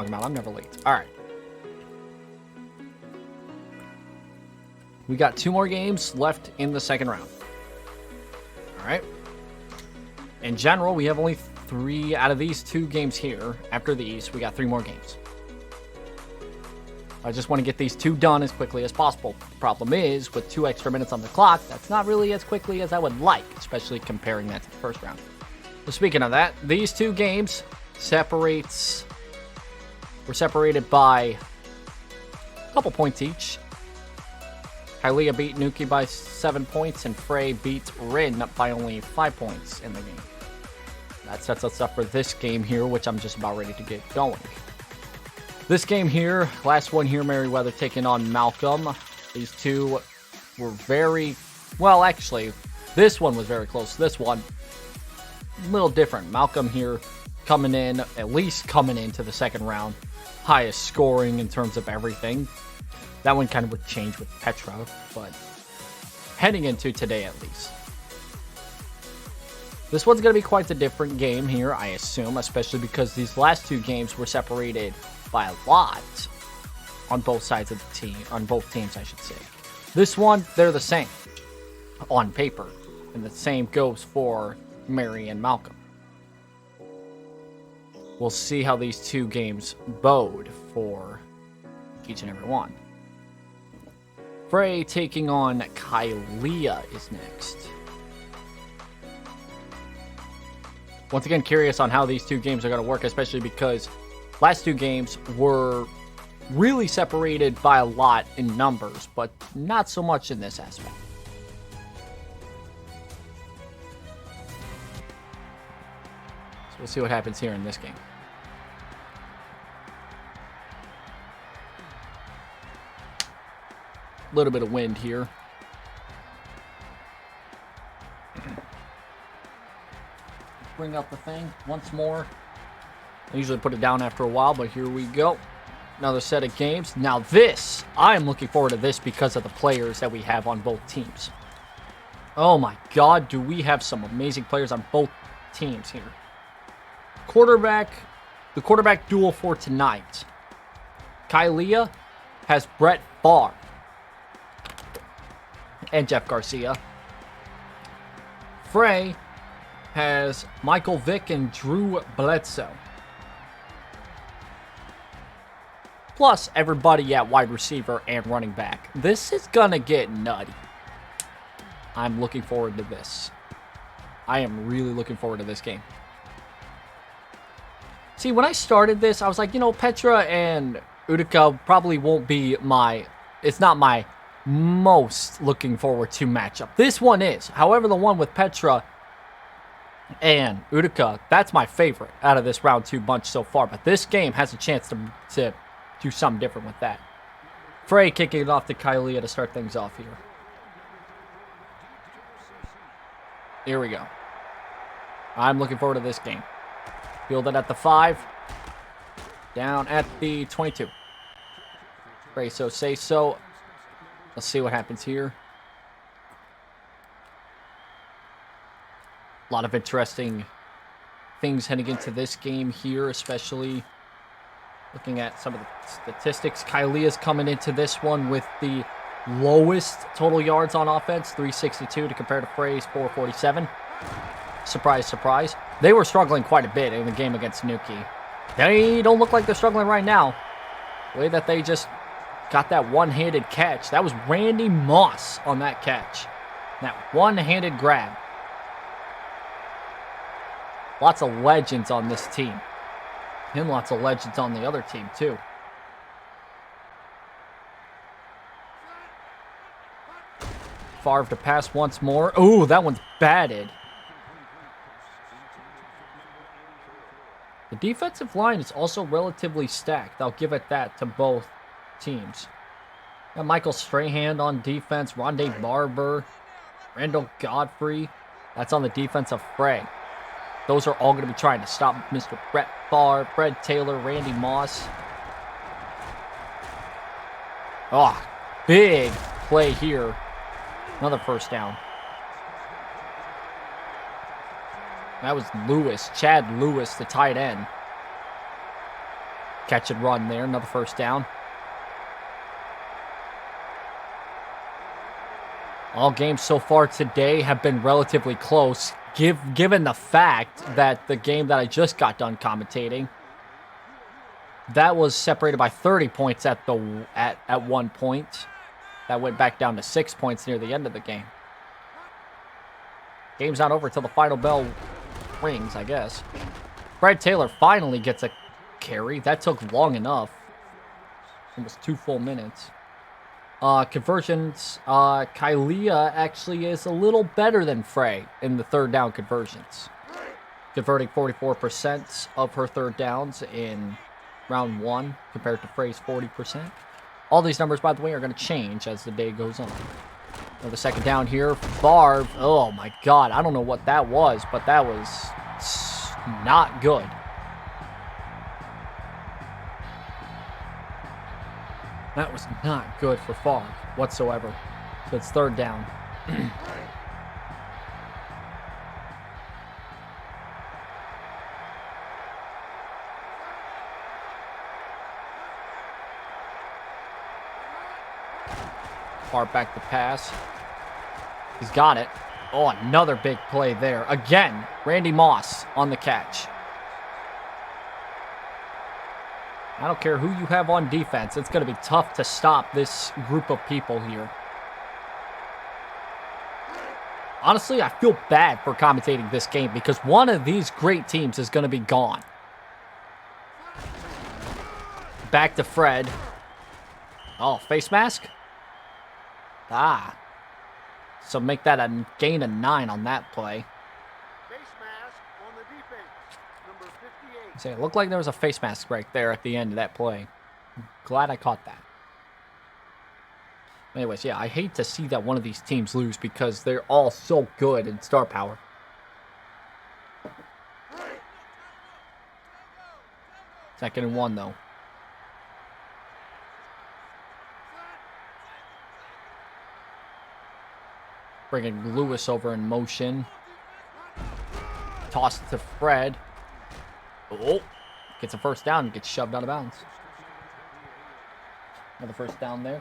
I'm never late. All right. We got 2 more games left in the second round. All right. In general, we have only 3 out of these 2 games here. After these, we got 3 more games. I just want to get these 2 done as quickly as possible. The problem is, with 2 extra minutes on the clock, that's not really as quickly as I would like, especially comparing that to the first round. So speaking of that, these 2 games were separated by a couple points each. Kylia beat Nuki by 7 points, and Fray beat Rin by only 5 points in the game. That sets us up for this game here, which I'm just about ready to get going. This game here, last one here, Merriweather taking on Malcolm. These 2 were very, well, actually, this one was very close. This one, a little different. Malcolm here coming in, at least coming into the second round, highest scoring in terms of everything. That one kind of would change with Petra, but heading into today at least. This one's going to be quite a different game here, I assume, especially because these last 2 games were separated by a lot on both sides of the team, on both teams, I should say. This one, they're the same on paper, and the same goes for Mary and Malcolm. We'll see how these 2 games bode for each and every one. Fray taking on Kylia is next. Once again, curious on how these 2 games are going to work, especially because last 2 games were really separated by a lot in numbers, but not so much in this aspect. So we'll see what happens here in this game. A little bit of wind here. Bring up the thing once more. I usually put it down after a while, but here we go. Another set of games. Now this, I am looking forward to this because of the players that we have on both teams. Oh my God, do we have some amazing players on both teams here. The quarterback duel for tonight. Kylia has Brett Favre and Jeff Garcia. Fray has Michael Vick and Drew Bledsoe. Plus everybody at wide receiver and running back. This is gonna get nutty. I'm looking forward to this. I am really looking forward to this game. See, when I started this, I was like, Petra and Utica probably won't be it's not my most looking forward to matchup. This one is. However, the one with Petra and Utica, that's my favorite out of this round 2 bunch so far. But this game has a chance to do something different with that. Fray kicking it off to Kylia to start things off here. Here we go. I'm looking forward to this game. Fielded at the 5. Down at the 22. Fray so say so. Let's see what happens here. A lot of interesting things heading into this game here, especially looking at some of the statistics. Kylia's coming into this one with the lowest total yards on offense, 362 to compare to Fray's 447. Surprise, surprise. They were struggling quite a bit in the game against Nuki. They don't look like they're struggling right now. The way that they just got that one-handed catch. That was Randy Moss on that catch. That one-handed grab. Lots of legends on this team. And lots of legends on the other team, too. Favre to pass once more. Oh, that one's batted. The defensive line is also relatively stacked. I'll give it that to both teams. Got Michael Strahan on defense. Rondé Barber. Randall Godfrey. That's on the defense of Fray. Those are all going to be trying to stop Mr. Brett Favre, Fred Taylor, Randy Moss. Oh, big play here. Another first down. That was Lewis, Chad Lewis, the tight end. catch and run there. Another first down. All games so far today have been relatively close, given the fact that the game that I just got done commentating, that was separated by 30 points at one point. That went back down to 6 points near the end of the game. Game's not over till the final bell rings, I guess. Brad Taylor finally gets a carry. That took long enough. Almost 2 full minutes. Conversions, Kylia actually is a little better than Fray in the third down conversions. Converting 44% of her third downs in round 1 compared to Fray's 40%. All these numbers, by the way, are going to change as the day goes on. Another second down here. Favre. Oh, my God. I don't know what that was, but that was not good. That was not good for Favre whatsoever. So it's third down. Far back the pass. He's got it. Oh, another big play there. Again, Randy Moss on the catch. I don't care who you have on defense. It's going to be tough to stop this group of people here. Honestly, I feel bad for commentating this game because one of these great teams is going to be gone. Back to Fred. Oh, face mask? Ah. So make that a gain of 9 on that play. Face mask on the defense, number 58. Say, it looked like there was a face mask right there at the end of that play. Glad I caught that. Anyways, yeah, I hate to see that one of these teams lose because they're all so good in star power. Second and 1, though. Bringing Lewis over in motion. Toss to Fred. Oh, gets a first down and gets shoved out of bounds. Another first down there.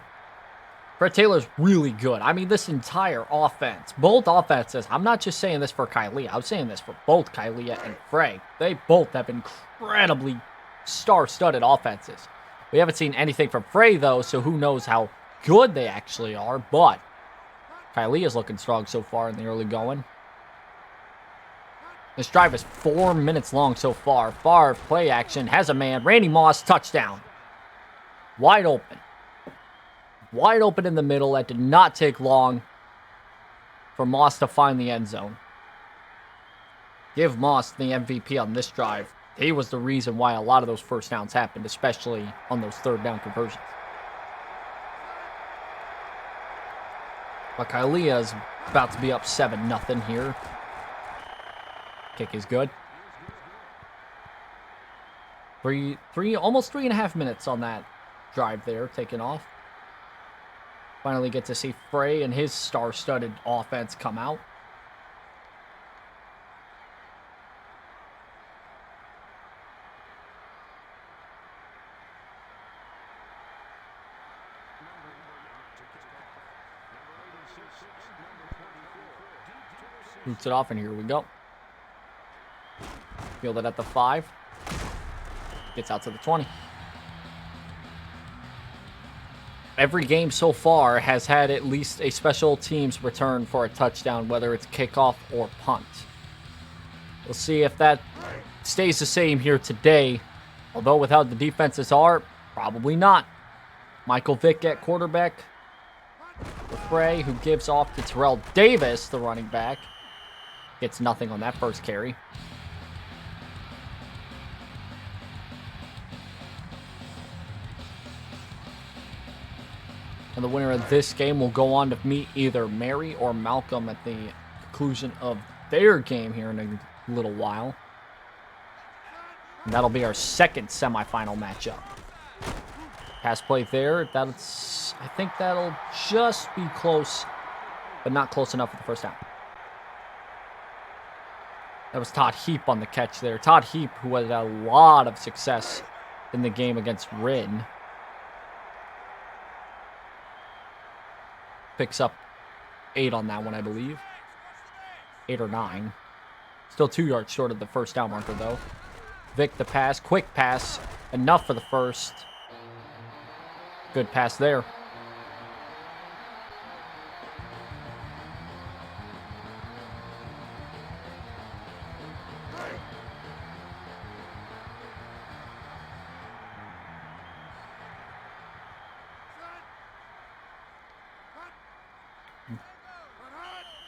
Fred Taylor's really good. I mean, this entire offense, both offenses, I'm not just saying this for Kylia. I'm saying this for both Kylia and Fray. They both have incredibly star-studded offenses. We haven't seen anything from Fray, though, so who knows how good they actually are, but Kylia's looking strong so far in the early going. This drive is 4 minutes long so far. Favre, play action, has a man. Randy Moss, touchdown. Wide open. Wide open in the middle. That did not take long for Moss to find the end zone. Give Moss the MVP on this drive. He was the reason why a lot of those first downs happened, especially on those third down conversions. But Kylia is about to be up 7-0 here. Kick is good. Almost 3.5 minutes on that drive there, taking off. Finally get to see Fray and his star-studded offense come out. Roots it off, and here we go. Fielded at the 5. Gets out to the 20. Every game so far has had at least a special teams return for a touchdown, whether it's kickoff or punt. We'll see if that stays the same here today. Although with how the defenses are, probably not. Michael Vick at quarterback. Fray, who gives off to Terrell Davis, the running back. Gets nothing on that first carry. And the winner of this game will go on to meet either Mary or Malcolm at the conclusion of their game here in a little while. And that'll be our second semifinal matchup. Pass play there. I think that'll just be close, but not close enough for the first down. That was Todd Heap on the catch there. Todd Heap, who had a lot of success in the game against Rin. Picks up 8 on that one, I believe. 8 or 9. Still 2 yards short of the first down marker, though. Vic the pass. Quick pass. Enough for the first. Good pass there.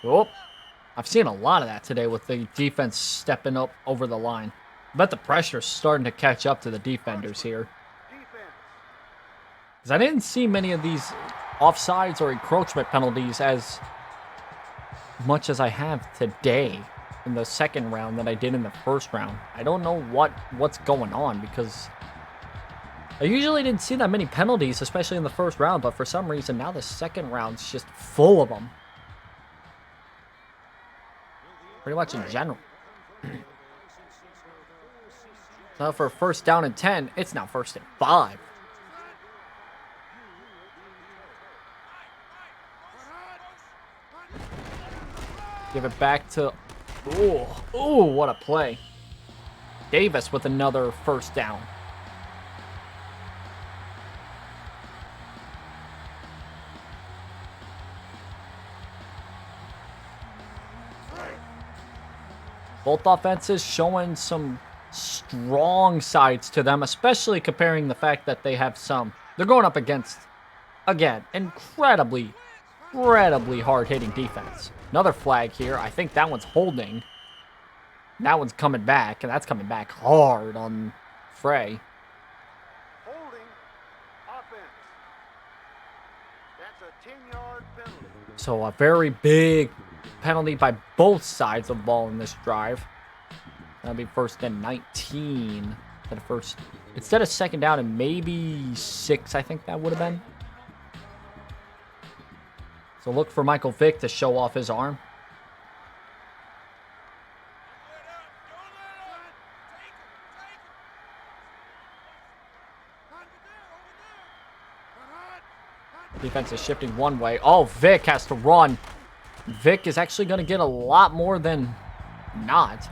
Oh, I've seen a lot of that today with the defense stepping up over the line. I bet the pressure's starting to catch up to the defenders here. Because I didn't see many of these offsides or encroachment penalties as much as I have today in the second round that I did in the first round. I don't know what's going on, because I usually didn't see that many penalties, especially in the first round, but for some reason now the second round's just full of them. Pretty much in general. So for first down and 10, it's now first and 5. Give it back to... Ooh, what a play. Davis with another first down. Both offenses showing some strong sides to them, especially comparing the fact that they have some... They're going up against, again, incredibly hard-hitting defense. Another flag here. I think that one's holding. That one's coming back, and that's coming back hard on Fray. Holding offense. That's a 10-yard penalty. So a very big penalty by both sides of the ball in this drive. That'll be first and 19. Instead of second down and maybe 6, I think that would have been. So look for Michael Vick to show off his arm. Defense is shifting one way. Oh, Vic has to run. Vic is actually going to get a lot more than not.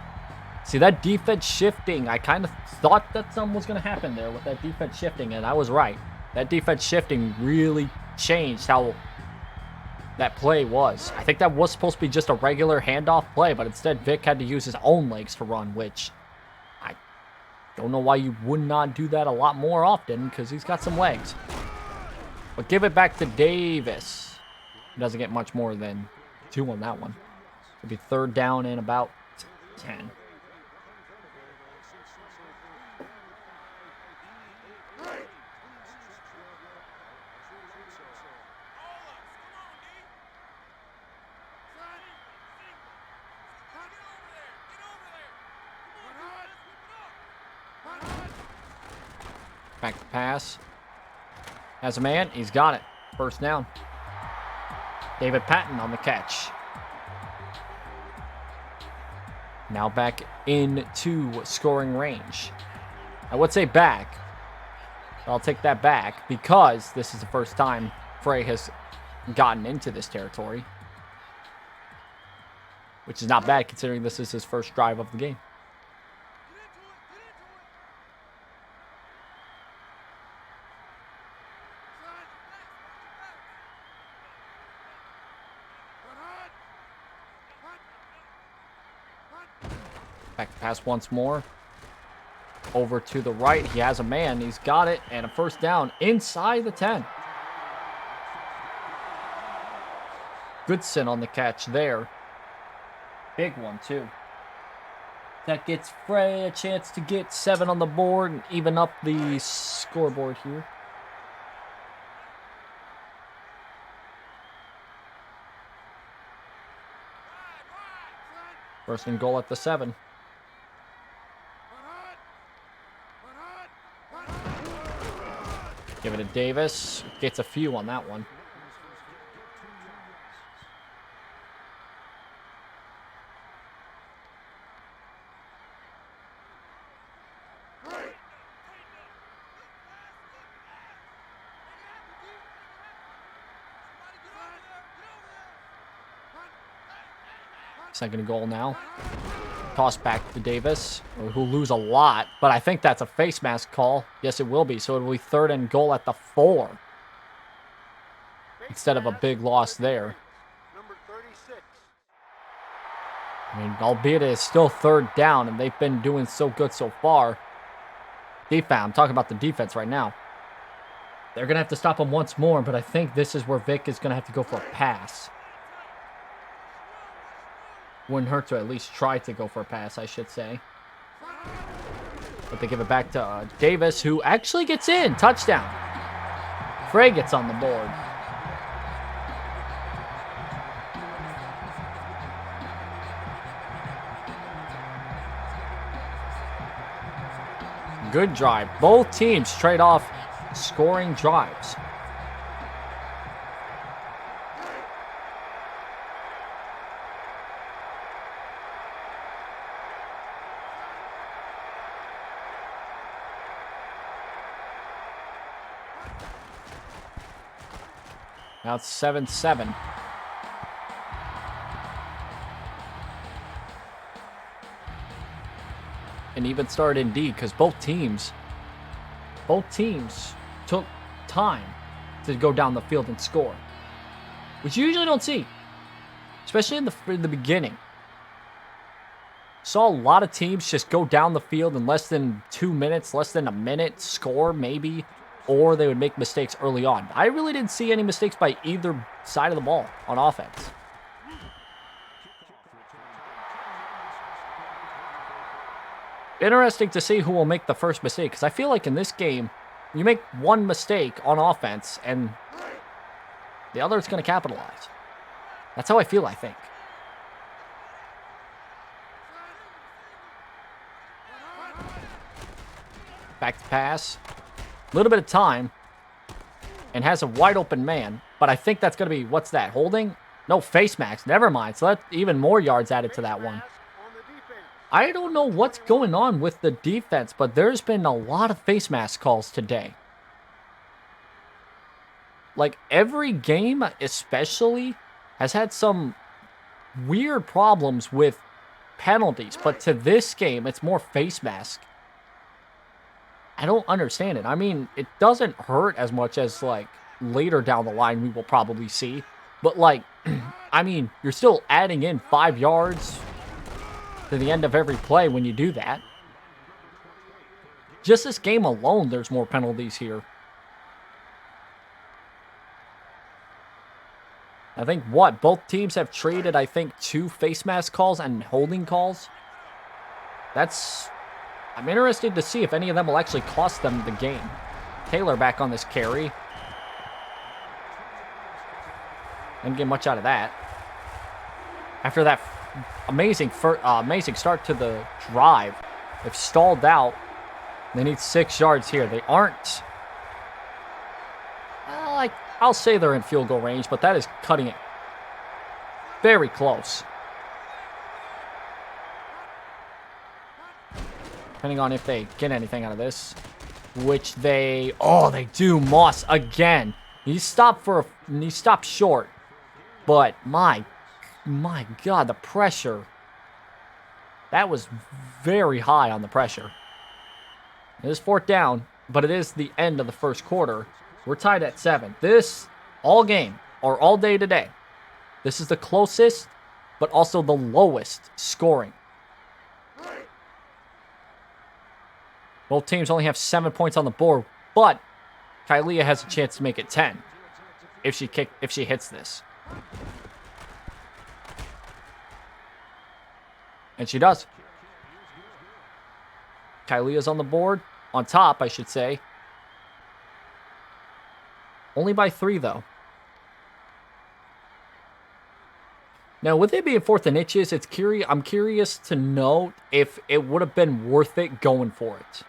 See, that defense shifting, I kind of thought that something was going to happen there with that defense shifting, and I was right. That defense shifting really changed how that play was. I think that was supposed to be just a regular handoff play, but instead Vic had to use his own legs to run, which I don't know why you would not do that a lot more often, because he's got some legs. But give it back to Davis. He doesn't get much more than 2 on that one. It'll be third down and about 10. Back to pass. Has a man. He's got it. First down. David Patton on the catch. Now back into scoring range. I would say back. I'll take that back because this is the first time Fray has gotten into this territory. Which is not bad considering this is his first drive of the game. Back to pass once more. Over to the right. He has a man. He's got it. And a first down inside the 10. Goodson on the catch there. Big one, too. That gets Fray a chance to get 7 on the board and even up the scoreboard here. First and goal at the 7. Give it to Davis. Gets a few on that one. Second and goal now. Toss back to Davis, who'll lose a lot, but I think that's a face mask call. Yes, it will be. So it will be third and goal at the 4. Instead of a big loss there. Number 36. I mean, albeit it is still third down, and they've been doing so good so far. Defense, I'm talking about the defense right now. They're going to have to stop him once more, but I think this is where Vic is going to have to go for a pass. Wouldn't hurt to at least try to go for a pass, I should say. But they give it back to Davis, who actually gets in. Touchdown. Fray gets on the board. Good drive. Both teams trade off scoring drives. Now it's 7-7. An even start indeed, because both teams took time to go down the field and score, which you usually don't see, especially in the beginning. Saw a lot of teams just go down the field in less than 2 minutes, less than a minute, score maybe, or they would make mistakes early on. I really didn't see any mistakes by either side of the ball on offense. Interesting to see who will make the first mistake, because I feel like in this game, you make one mistake on offense, and the other is going to capitalize. That's how I feel, I think. Back to pass. A little bit of time, and has a wide open man, but I think that's going to be, what's that, holding? No, face mask. Never mind. So that's even more yards added to that one. I don't know what's going on with the defense, but there's been a lot of face mask calls today. Like, every game, especially, has had some weird problems with penalties, but to this game, it's more face mask. I don't understand it. I mean, it doesn't hurt as much as, like, later down the line we will probably see. But, like, I mean, you're still adding in 5 yards to the end of every play when you do that. Just this game alone, there's more penalties here. I think, both teams have traded, I think, 2 face mask calls and holding calls. I'm interested to see if any of them will actually cost them the game. Taylor back on this carry. Didn't get much out of that. After that amazing start to the drive, they've stalled out. They need 6 yards here. They aren't. I'll say they're in field goal range, but that is cutting it very close. Depending on if they get anything out of this. Which they do. Moss again. He stopped short. But my God, the pressure. That was very high on the pressure. It is 4th down, but it is the end of the first quarter. We're tied at 7. This, all game, or all day today, this is the closest, but also the lowest scoring. Both teams only have 7 points on the board, but Kylia has a chance to make it 10 if she hits this. And she does. Kylia's on the board, on top, I should say. Only by 3, though. Now, with it being 4th and inches, I'm curious to know if it would have been worth it going for it.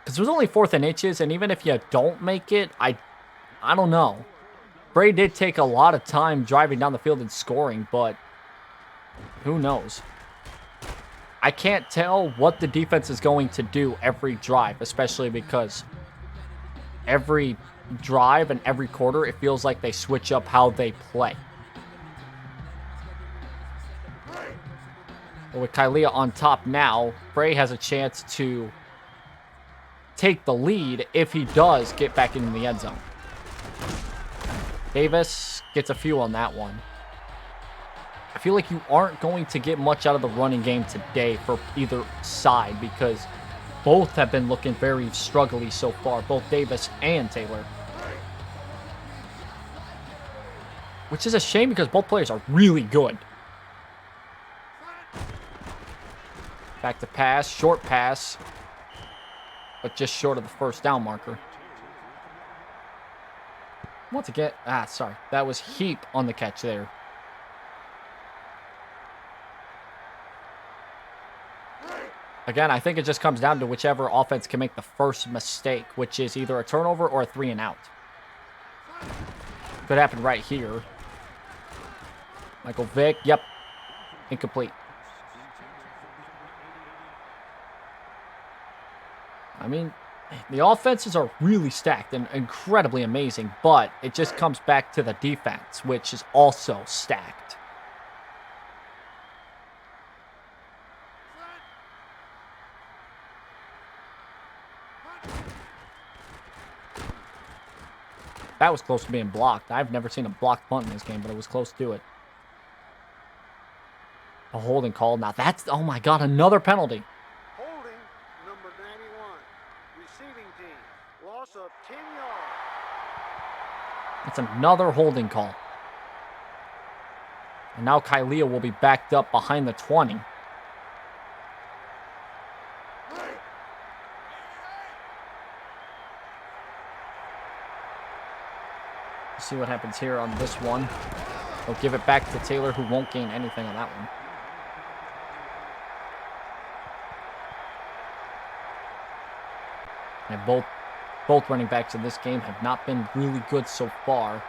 Because it was only 4th and inches, and even if you don't make it, I don't know. Bray did take a lot of time driving down the field and scoring, but who knows? I can't tell what the defense is going to do every drive, especially because every drive and every quarter, it feels like they switch up how they play. But with Kylia on top now, Fray has a chance to take the lead if he does get back into the end zone. Davis gets a few on that one. I feel like you aren't going to get much out of the running game today for either side because both have been looking very struggly so far, both Davis and Taylor. Which is a shame because both players are really good. Back to pass, short pass, but just short of the first down marker. Once again, sorry, that was Heap on the catch there. Again, I think it just comes down to whichever offense can make the first mistake, which is either a turnover or a 3 and out. Could happen right here. Michael Vick, yep, incomplete. I mean, the offenses are really stacked and incredibly amazing, but it just comes back to the defense, which is also stacked. That was close to being blocked. I've never seen a blocked punt in this game, but it was close to it. A holding call. Now that's, oh my God, another penalty. Holding number 91. Receiving team. Loss of 10 yards. That's another holding call. And now Kylia will be backed up behind the 20. See what happens here on this one. They'll give it back to Taylor, who won't gain anything on that one. And both running backs in this game have not been really good so far.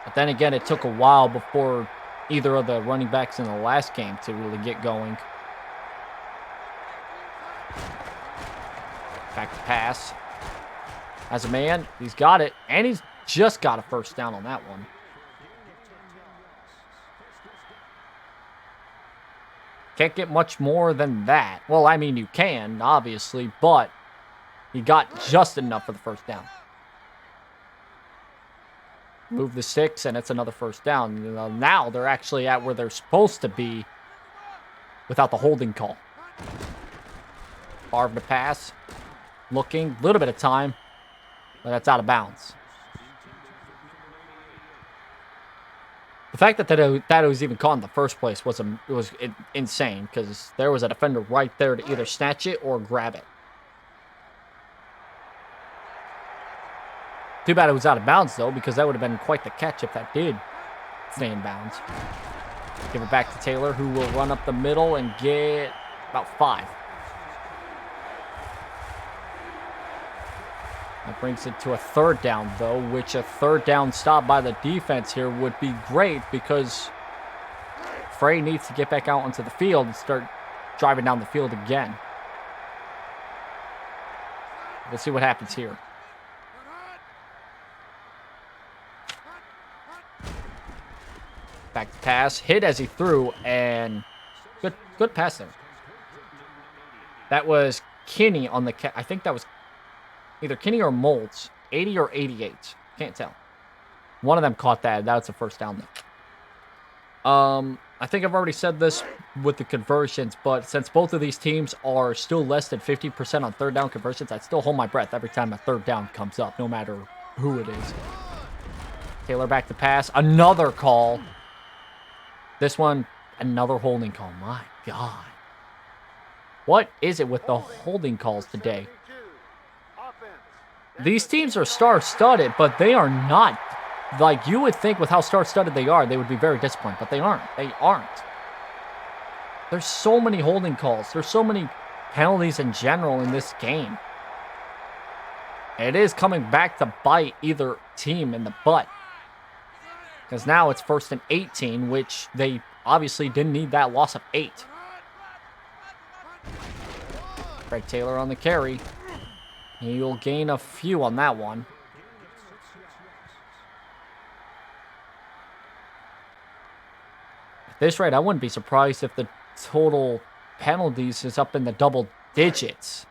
But then again, it took a while before either of the running backs in the last game to really get going. Back to pass. As a man, he's got it, and he's just got a first down on that one. Can't get much more than that. Well, I mean, you can, obviously, but he got just enough for the first down. Move the 6, and it's another first down. You know, now they're actually at where they're supposed to be without the holding call. Favre to pass. Looking, a little bit of time, but that's out of bounds. The fact that that was even caught in the first place was insane because there was a defender right there to either snatch it or grab it. Too bad it was out of bounds, though, because that would have been quite the catch if that did stay in bounds. Give it back to Taylor, who will run up the middle and get about 5. That brings it to a third down, though, which a third down stop by the defense here would be great because Fray needs to get back out onto the field and start driving down the field again. We'll see what happens here. Back to pass, hit as he threw, and good pass there. That was Kinney on the I think that was either Kinney or Moltz, 80 or 88. Can't tell. One of them caught that. That's a first down though. I think I've already said this with the conversions, but since both of these teams are still less than 50% on third down conversions, I still hold my breath every time a third down comes up, no matter who it is. Taylor back to pass. Another call. This one, another holding call. My God. What is it with the holding calls today? These teams are star-studded, but they are not. Like, you would think with how star-studded they are, they would be very disciplined, but they aren't. They aren't. There's so many holding calls. There's so many penalties in general in this game. It is coming back to bite either team in the butt. Because now it's 1st and 18, which they obviously didn't need that loss of 8. Greg Taylor on the carry. He'll gain a few on that one. At this rate, I wouldn't be surprised if the total penalties is up in the double digits.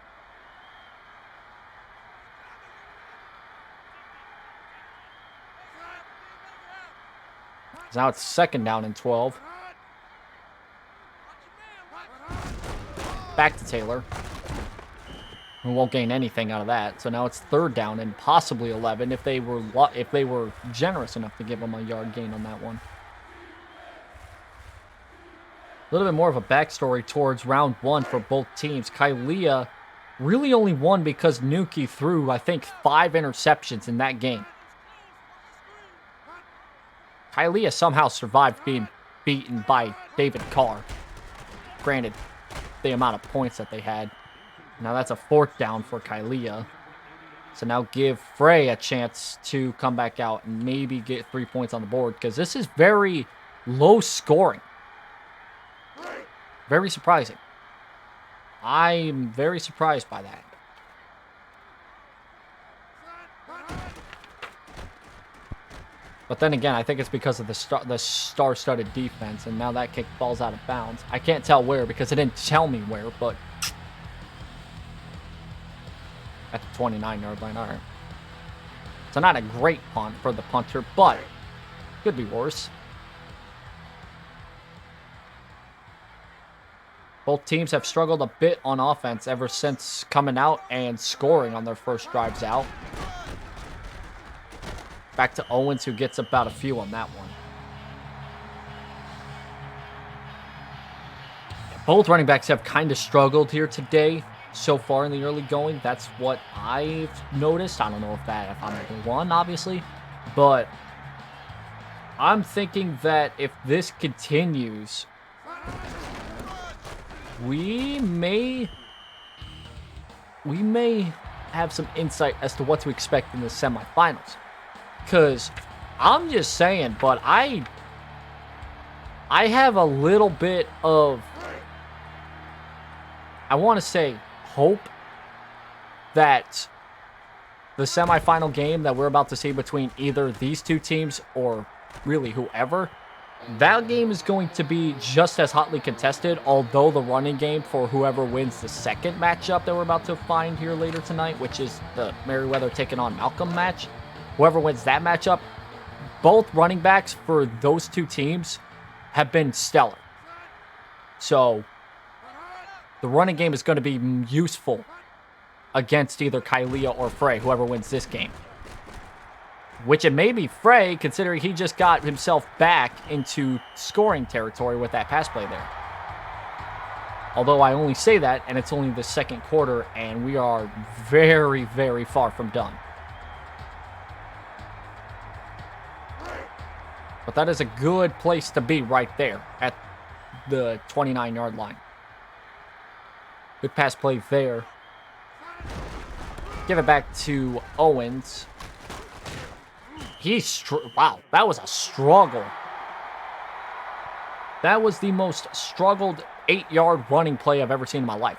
Now it's 2nd down and 12. Back to Taylor. We won't gain anything out of that. So now it's 3rd down and possibly 11 if they were generous enough to give him a yard gain on that one. A little bit more of a backstory towards round 1 for both teams. Kylia really only won because Nuki threw, I think, 5 interceptions in that game. Kylia somehow survived being beaten by David Carr. Granted, the amount of points that they had. Now that's a 4th down for Kylia. So now give Fray a chance to come back out and maybe get 3 points on the board, because this is very low scoring. Very surprising. I'm very surprised by that. But then again, I think it's because of the star-studded defense, and now that kick falls out of bounds. I can't tell where because it didn't tell me where, but at the 29-yard line, all right. So not a great punt for the punter, but could be worse. Both teams have struggled a bit on offense ever since coming out and scoring on their first drives out. Back to Owens, who gets about a few on that one. Both running backs have kind of struggled here today so far in the early going. That's what I've noticed. I don't know if I'm the one, obviously. But I'm thinking that if this continues, we may have some insight as to what to expect in the semifinals. Because I'm just saying, but I have a little bit of, I want to say, hope that the semifinal game that we're about to see between either these two teams or really whoever, that game is going to be just as hotly contested, although the running game for whoever wins the second matchup that we're about to find here later tonight, which is the Merriweather taking on Malcolm match. Whoever wins that matchup, both running backs for those two teams have been stellar. So the running game is going to be useful against either Kylia or Fray, whoever wins this game. Which it may be Fray, considering he just got himself back into scoring territory with that pass play there. Although I only say that, and it's only the second quarter, and we are very, very far from done. But that is a good place to be right there at the 29-yard line. Good pass play there. Give it back to Owens. Wow, that was a struggle. That was the most struggled 8-yard running play I've ever seen in my life.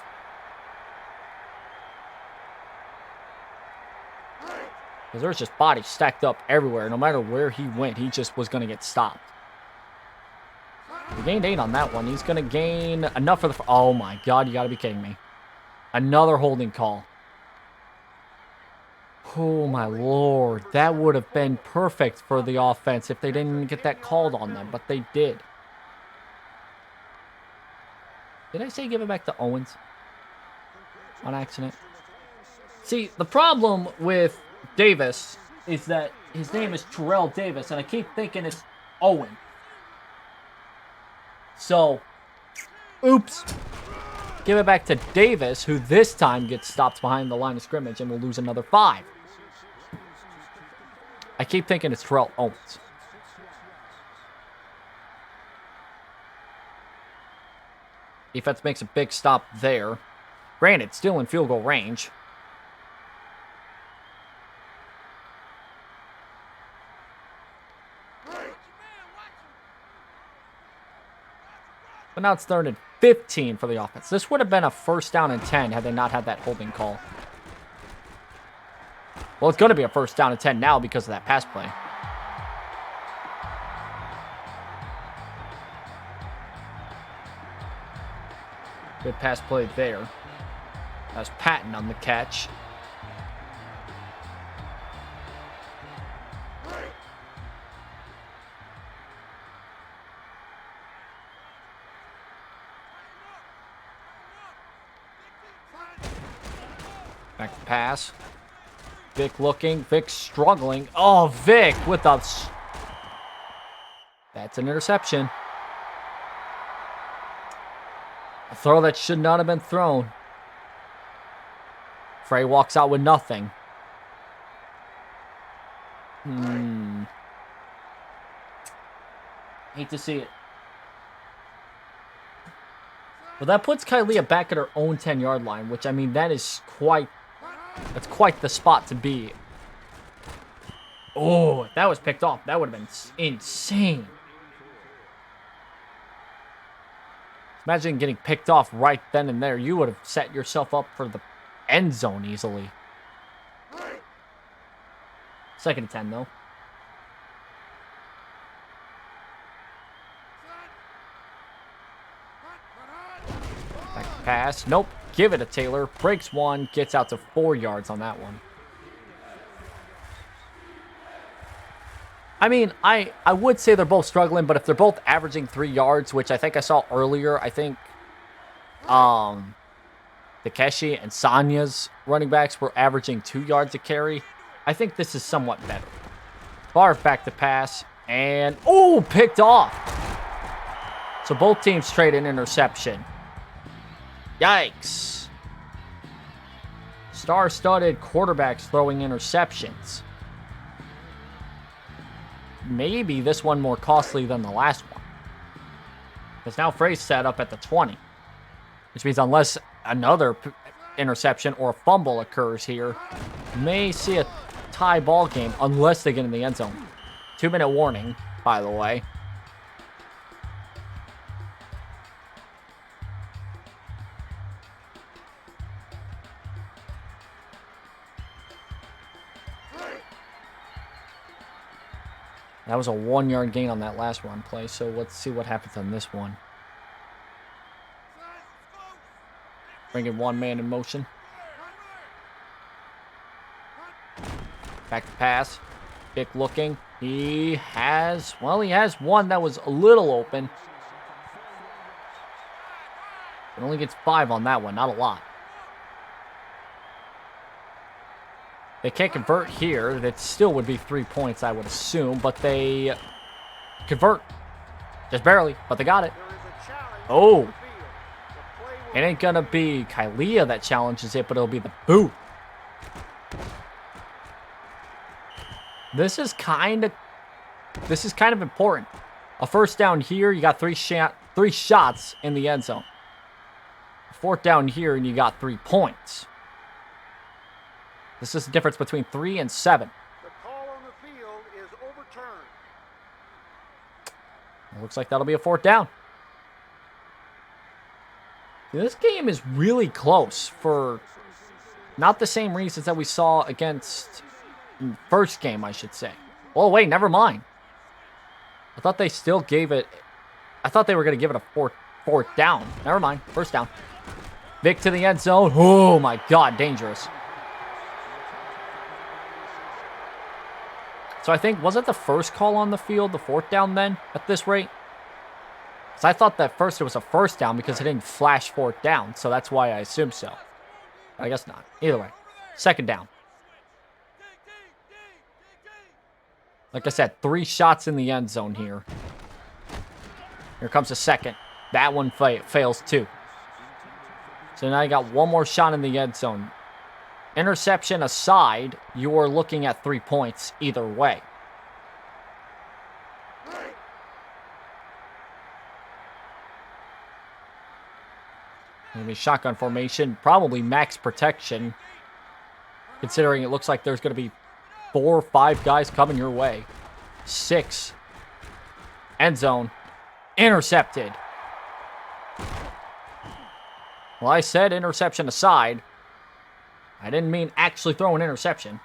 Because there's just bodies stacked up everywhere. No matter where he went, he just was going to get stopped. He gained 8 on that one. He's going to gain enough for the... Oh my God, you got to be kidding me. Another holding call. Oh my Lord. That would have been perfect for the offense if they didn't get that called on them, but they did. Did I say give it back to Owens? On accident? See, the problem with Davis is that his name is Terrell Davis, and I keep thinking it's Owen. So, oops. Give it back to Davis, who this time gets stopped behind the line of scrimmage and will lose another 5. I keep thinking it's Terrell Owens. Defense makes a big stop there. Granted, still in field goal range. But now it's 3rd and 15 for the offense. This would have been a 1st down and 10 had they not had that holding call. Well, it's going to be a 1st down and 10 now because of that pass play. Good pass played there. That's Patton on the catch. Back to pass. Vic looking. Vic struggling. Oh, Vic with a... That's an interception. A throw that should not have been thrown. Fray walks out with nothing. Hate to see it. Well, that puts Kylia back at her own 10-yard line, which, I mean, that is quite... That's quite the spot to be. Oh, if that was picked off, that would have been insane. Imagine getting picked off right then and there. You would have set yourself up for the end zone easily. 2nd and 10, though. Back to pass. Nope. Give it to Taylor. Breaks one. Gets out to 4 yards on that one. I mean, I would say they're both struggling, but if they're both averaging 3 yards, which I think I saw earlier, I think Takeshi and Sanya's running backs were averaging 2 yards a carry. I think this is somewhat better. Favre back to pass, and oh, picked off. So both teams trade an interception. Yikes. Star-studded quarterbacks throwing interceptions. Maybe this one more costly than the last one. Because now Fray's set up at the 20. Which means unless another interception or a fumble occurs here, may see a tie ball game unless they get in the end zone. 2-minute warning, by the way. That was a 1-yard gain on that last run play, so let's see what happens on this one. Bringing one man in motion. Back to pass. Vic looking. He has one that was a little open. It only gets 5 on that one, not a lot. They can't convert here. That still would be 3 points, I would assume. But they convert. Just barely, but they got it. Oh. It ain't going to be Kylia that challenges it, but it'll be the boot. This is kind of important. A first down here, you got 3 shots in the end zone. A 4th down here, and you got 3 points. This is the difference between 3 and 7. The call on the field is overturned. It looks like that'll be a 4th down. This game is really close for not the same reasons that we saw against first game, I should say. Oh, wait, never mind. I thought they still gave it... I thought they were going to give it a fourth down. Never mind. 1st down. Vic to the end zone. Oh, my God. Dangerous. So I think, was it the first call on the field, the 4th down then, at this rate? Because I thought that first it was a 1st down because it didn't flash 4th down, so that's why I assumed so. I guess not. Either way. 2nd down. Like I said, 3 shots in the end zone here. Here comes a 2nd. That one fails too. So now you got 1 more shot in the end zone. Interception aside, you are looking at 3 points either way. Maybe shotgun formation, probably max protection, considering it looks like there's going to be 4 or 5 guys coming your way. 6. End zone. Intercepted. Well, I said interception aside. I didn't mean actually throw an interception.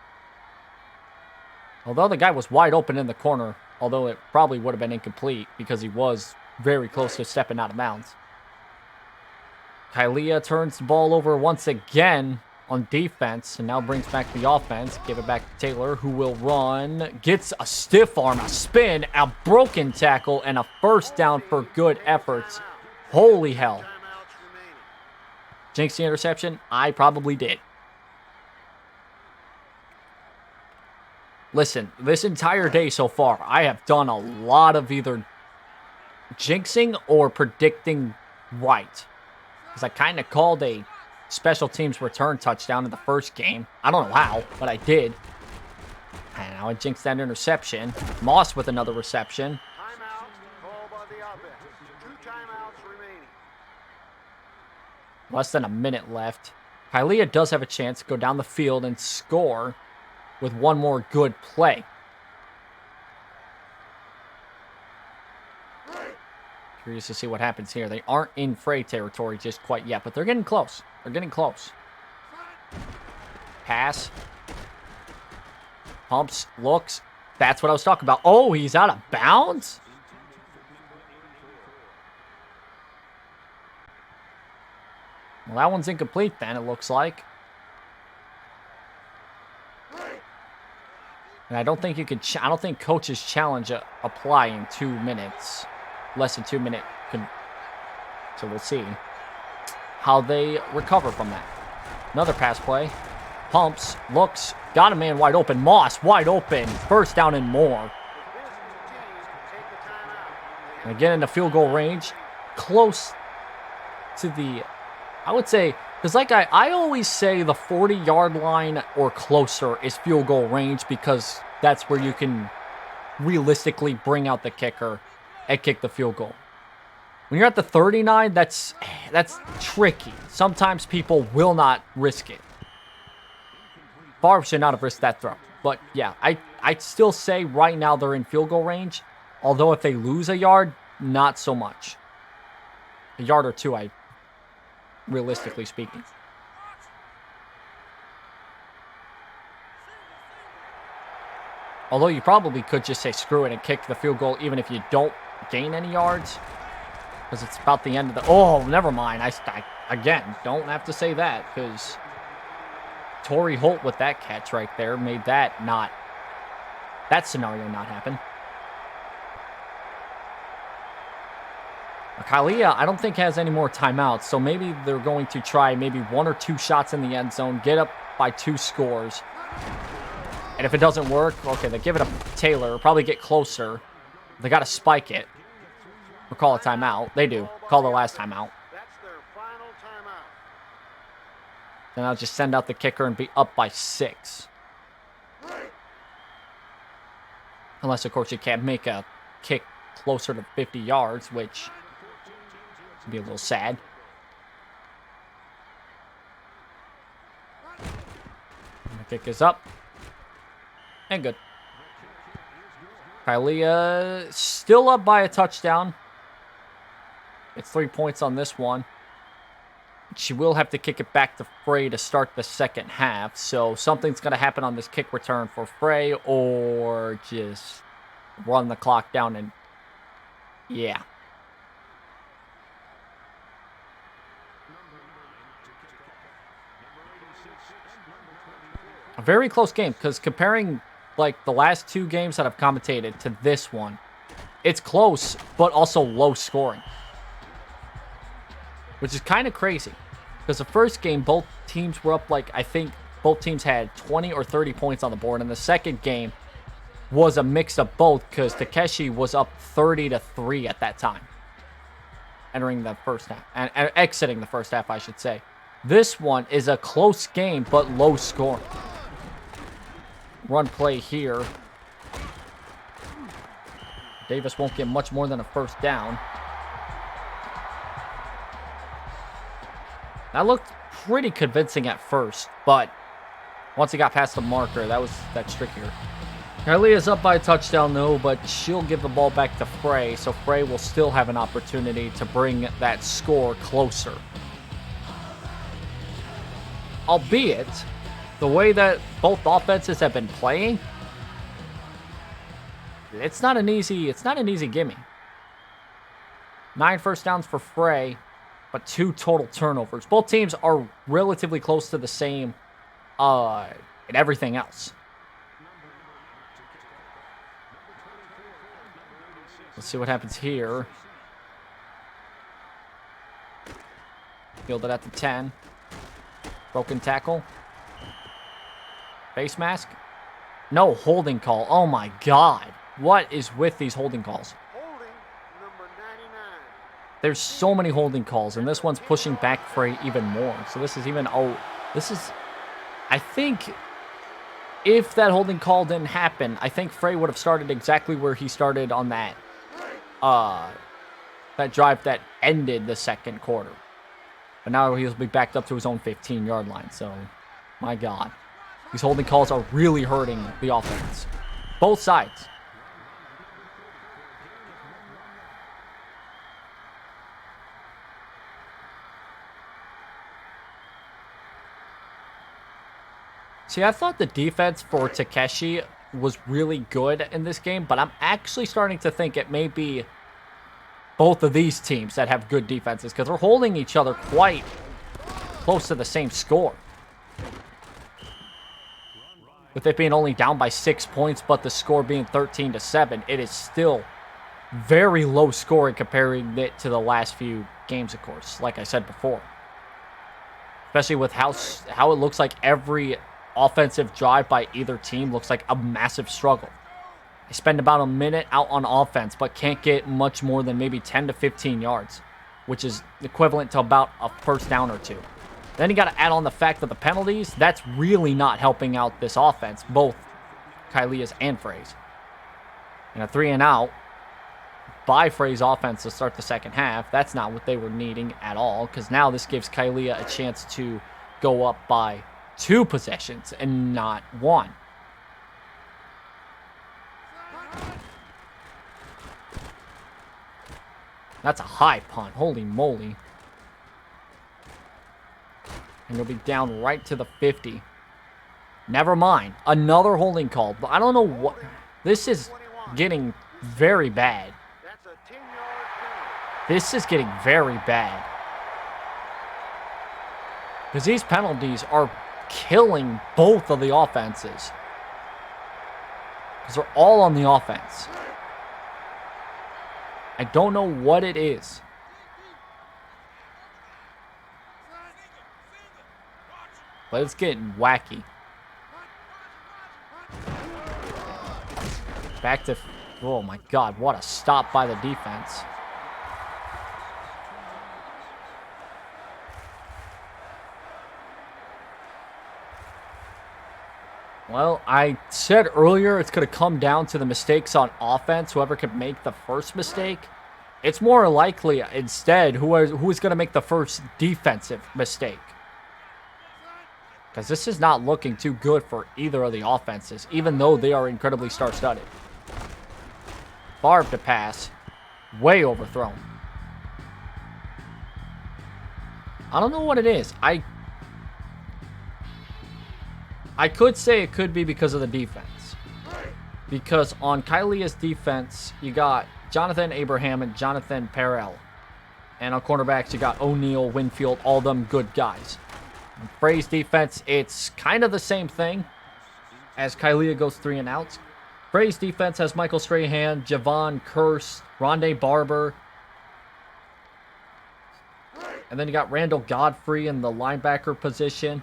Although the guy was wide open in the corner, although it probably would have been incomplete because he was very close to stepping out of bounds. Kylia turns the ball over once again on defense and now brings back the offense. Give it back to Taylor, who will run. Gets a stiff arm, a spin, a broken tackle, and a first down for good efforts. Holy hell. Jinx the interception? I probably did. Listen, this entire day so far, I have done a lot of either jinxing or predicting right. Because I kind of called a special teams return touchdown in the first game. I don't know how, but I did. And now I jinxed that interception. Moss with another reception. Timeout called by the offense. 2 timeouts remaining. Less than a minute left. Kylia does have a chance to go down the field and score with one more good play. Curious to see what happens here. They aren't in Fray territory just quite yet, but they're getting close. They're getting close. Pass. Pumps, looks. That's what I was talking about. Oh, he's out of bounds? Well, that one's incomplete then, it looks like. And I don't think you could... I don't think coaches challenge apply in 2 minutes. Less than 2 minute. So we'll see how they recover from that. Another pass play. Pumps, looks, got a man wide open. Moss wide open. First down and more. And again in the field goal range. Close to the... I would say... Because like I always say the 40-yard line or closer is field goal range because that's where you can realistically bring out the kicker and kick the field goal. When you're at the 39, that's tricky. Sometimes people will not risk it. Favre should not have risked that throw. But yeah, I'd still say right now they're in field goal range. Although if they lose a yard, not so much. A yard or two, realistically speaking. Although you probably could just say screw it and kick the field goal even if you don't gain any yards. Because it's about the end of the... Oh, never mind. I again, don't have to say that because Torrey Holt with that catch right there made that scenario not happen. Kylia, I don't think has any more timeouts, so maybe they're going to try maybe 1 or 2 shots in the end zone, get up by 2 scores. And if it doesn't work, okay, they give it to Taylor, probably get closer. They got to spike it. Or call a timeout. They do. Call the last timeout. That's their final timeout. Then I'll just send out the kicker and be up by 6. Unless, of course, you can't make a kick closer to 50 yards, which would be a little sad. And the kick is up. And good. Kylia still up by a touchdown. It's 3 points on this one. She will have to kick it back to Fray to start the second half. So something's going to happen on this kick return for Fray or just run the clock down and yeah. A very close game because comparing like the last 2 games that I've commentated to this one, it's close but also low scoring. Which is kind of crazy. Because the first game, both teams were up like, I think both teams had 20 or 30 points on the board. And the second game was a mix of both because Takeshi was up 30-3 at that time. Entering the first half. And exiting the first half, I should say. This one is a close game, but low scoring. Run play here. Davis won't get much more than a first down. That looked pretty convincing at first, but once he got past the marker, that's trickier. Kylia's up by a touchdown, though, but she'll give the ball back to Fray, so Fray will still have an opportunity to bring that score closer. Albeit, the way that both offenses have been playing, it's not an easy gimme. 9 first downs for Fray. but 2 total turnovers. Both teams are relatively close to the same in everything else. Let's see what happens here. Fielded at the 10. Broken tackle. Face mask. No holding call. Oh my god. What is with these holding calls? Holding number 99. There's so many holding calls, and this one's pushing back Fray even more. So this is even... Oh, this is... I think if that holding call didn't happen, I think Fray would have started exactly where he started on that drive that ended the second quarter. But now he'll be backed up to his own 15-yard line. So, my god. These holding calls are really hurting the offense. Both sides. See, I thought the defense for Takeshi was really good in this game, but I'm actually starting to think it may be both of these teams that have good defenses, because they're holding each other quite close to the same score. With it being only down by 6 points, but the score being 13-7, it is still very low scoring comparing it to the last few games, of course, like I said before. Especially with how it looks like every offensive drive by either team looks like a massive struggle. They spend about a minute out on offense, but can't get much more than maybe 10 to 15 yards, which is equivalent to about a first down or 2. Then you got to add on the fact that the penalties, that's really not helping out this offense, both Kylia's and Fray's. And a 3-and-out by Fray's offense to start the second half, that's not what they were needing at all, because now this gives Kylia a chance to go up by 2 possessions and not 1. That's a high punt. Holy moly. And you'll be down right to the 50. Never mind. Another holding call. But I don't know what... This is getting very bad. That's a 10-yard penalty. This is getting very bad. Because these penalties are killing both of the offenses. Because they're all on the offense. I don't know what it is. But it's getting wacky. Back to... Oh my god, what a stop by the defense. Well, I said earlier it's going to come down to the mistakes on offense. Whoever could make the first mistake. It's more likely, instead, who is going to make the first defensive mistake. Because this is not looking too good for either of the offenses, even though they are incredibly star-studded. Favre to pass. Way overthrown. I don't know what it is. I could say it could be because of the defense. Because on Kylia's defense, you got Jonathan Abraham and Jonathan Perrell. And on cornerbacks, you got O'Neal, Winfield, all them good guys. On Fray's defense, it's kind of the same thing as Kylia goes 3-and-outs. Fray's defense has Michael Strahan, Javon Curse, Rondé Barber. And then you got Randall Godfrey in the linebacker position.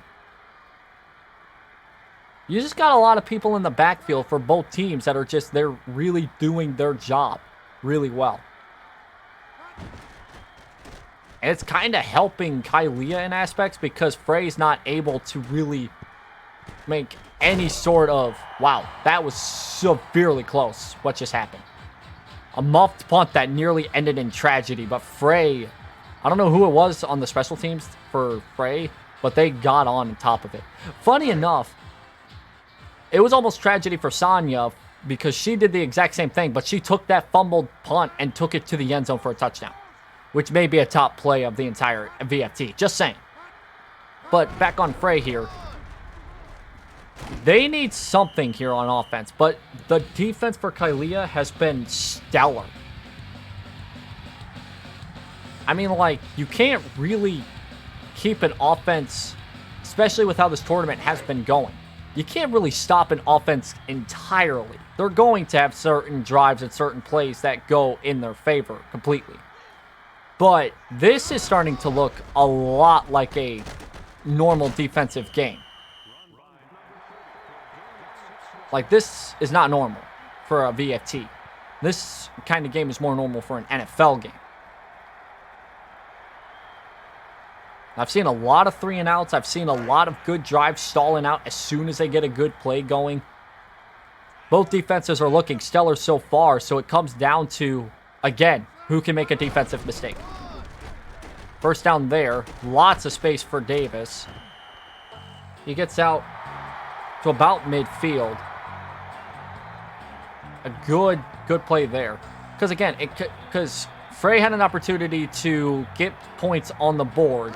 You just got a lot of people in the backfield for both teams that are just, they're really doing their job really well. And it's kind of helping Kylia in aspects because Fray's not able to really make any sort of... Wow, that was severely close, what just happened. A muffed punt that nearly ended in tragedy, but Fray... I don't know who it was on the special teams for Fray, but they got on top of it. Funny enough, it was almost tragedy for Sonya because she did the exact same thing, but she took that fumbled punt and took it to the end zone for a touchdown, which may be a top play of the entire VFT. Just saying. But back on Fray here. They need something here on offense, but the defense for Kylia has been stellar. I mean, like, you can't really keep an offense, especially with how this tournament has been going. You can't really stop an offense entirely. They're going to have certain drives and certain plays that go in their favor completely. But this is starting to look a lot like a normal defensive game. Like, this is not normal for a VFT. This kind of game is more normal for an NFL game. I've seen a lot of 3-and-outs. I've seen a lot of good drives stalling out as soon as they get a good play going. Both defenses are looking stellar so far, so it comes down to, again, who can make a defensive mistake. First down there. Lots of space for Davis. He gets out to about midfield. A good play there. Because, again, because Fray had an opportunity to get points on the board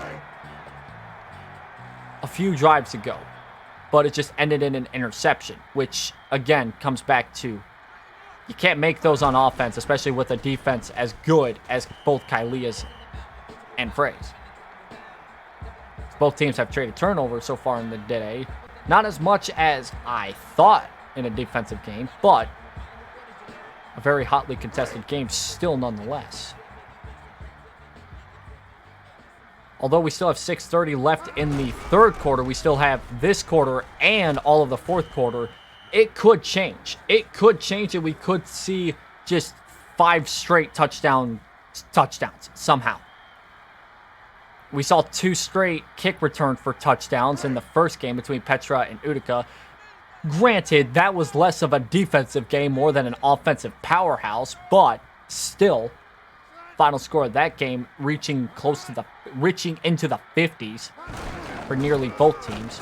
a few drives ago, but it just ended in an interception, which, again, comes back to you can't make those on offense, especially with a defense as good as both Kylia's and Fray's. Both teams have traded turnovers so far in the day. Not as much as I thought in a defensive game, but a very hotly contested game still nonetheless. Although we still have 6:30 left in the third quarter, we still have this quarter and all of the fourth quarter. It could change. It could change, and we could see just 5 straight touchdowns somehow. We saw 2 straight kick return for touchdowns in the first game between Petra and Utica. Granted, that was less of a defensive game, more than an offensive powerhouse, but still, final score of that game reaching into the 50s for nearly both teams.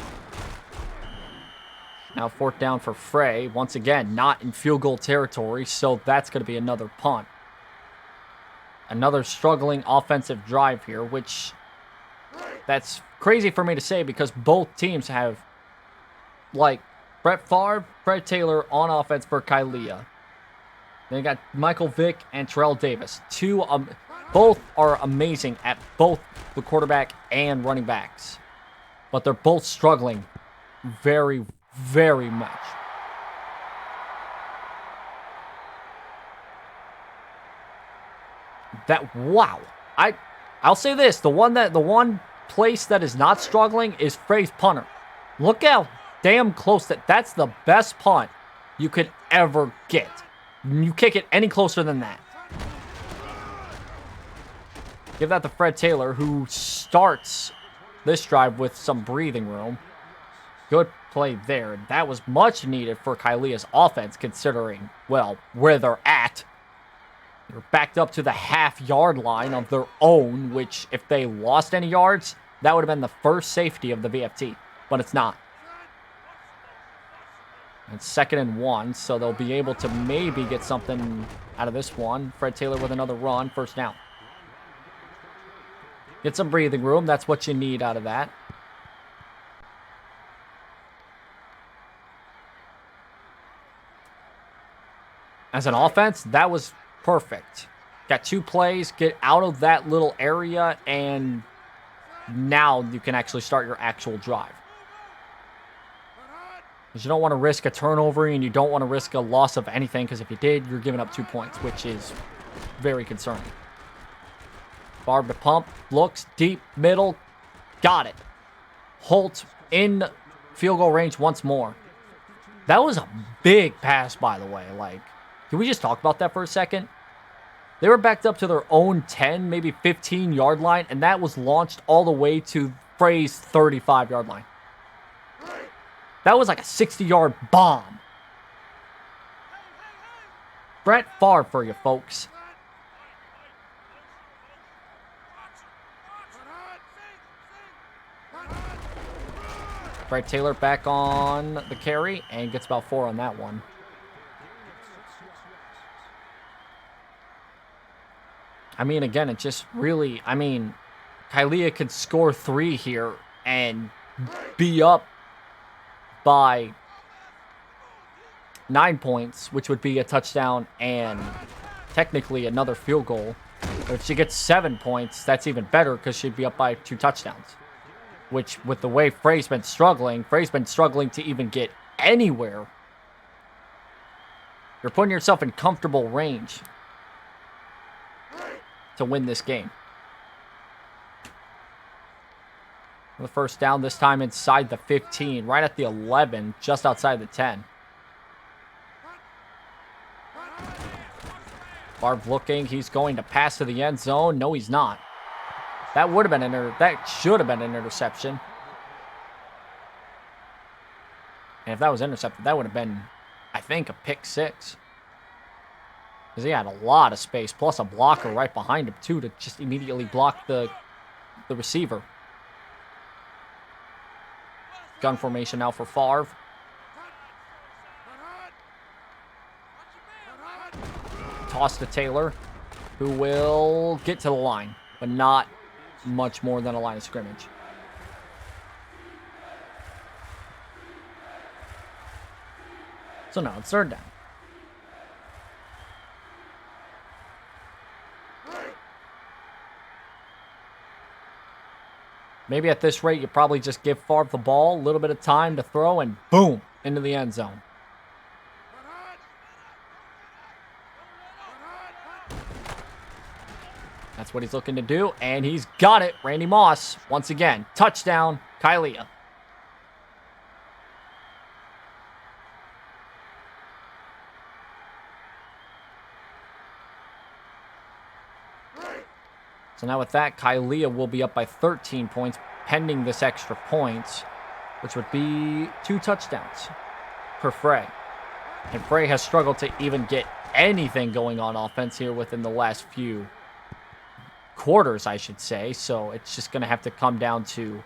Now 4th down for Fray. Once again, not in field goal territory, so that's going to be another punt. Another struggling offensive drive here, which that's crazy for me to say because both teams have, like, Brett Favre, Fred Taylor on offense for Kylia. Then you got Michael Vick and Terrell Davis. Both are amazing at both the quarterback and running backs. But they're both struggling very, very much. Wow. I'll say this. The one place that is not struggling is Fray's punter. Look how damn close that's the best punt you could ever get. You kick it any closer than that. Give that to Fred Taylor, who starts this drive with some breathing room. Good play there. That was much needed for Kylia's offense, considering, well, where they're at. They're backed up to the half-yard line of their own, which, if they lost any yards, that would have been the first safety of the VFT. But it's not. It's 2nd and 1, so they'll be able to maybe get something out of this one. Fred Taylor with another run, 1st down. Get some breathing room. That's what you need out of that. As an offense, that was perfect. Got 2 plays, get out of that little area, and now you can actually start your actual drive. Because you don't want to risk a turnover, and you don't want to risk a loss of anything, because if you did, you're giving up 2 points, which is very concerning. Barb to pump, looks deep, middle, got it. Holt in field goal range once more. That was a big pass, by the way. Like, can we just talk about that for a second? They were backed up to their own 10, maybe 15-yard line, and that was launched all the way to Fray's 35-yard line. That was like a 60-yard bomb. Brett Favre for you, folks. Fred Taylor back on the carry and gets about 4 on that one. I mean, again, it just really, Kylia could score 3 here and be up by 9 points, which would be a touchdown and technically another field goal. If she gets 7 points, that's even better because she'd be up by 2 touchdowns. Which, with the way Fray's been struggling to even get anywhere. You're putting yourself in comfortable range to win this game. The first down, this time inside the 15, right at the 11, just outside the 10. Favre looking, he's going to pass to the end zone. No, he's not. That would have been that should have been an interception. And if that was intercepted, that would have been, I think, a pick 6. Because he had a lot of space, plus a blocker right behind him, too, to just immediately block the receiver. Gun formation now for Favre. Toss to Taylor, who will get to the line, but not much more than a line of scrimmage. So now it's third down. Maybe at this rate, you probably just give Favre the ball, a little bit of time to throw, and boom, into the end zone. That's what he's looking to do, and he's got it. Randy Moss, once again, touchdown, Kylia. So now with that, Kylia will be up by 13 points, pending this extra points, which would be 2 touchdowns per Fray. And Fray has struggled to even get anything going on offense here within the last few quarters, I should say. So it's just going to have to come down to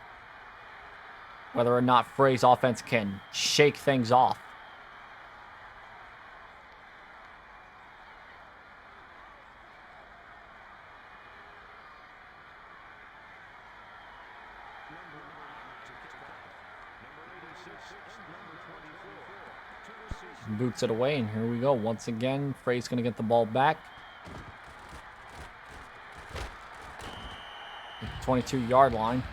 whether or not Fray's offense can shake things off. Boots it away, and here we go. Once again, Fray's going to get the ball back. 22-yard line.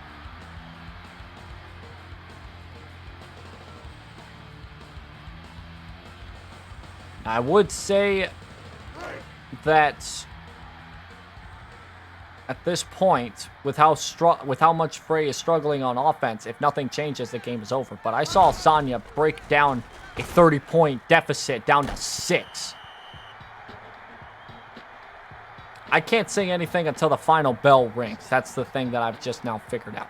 I would say that at this point, with how much Fray is struggling on offense, if nothing changes, the game is over. But I saw Sonya break down a 30-point deficit down to 6. I can't say anything until the final bell rings. That's the thing that I've just now figured out.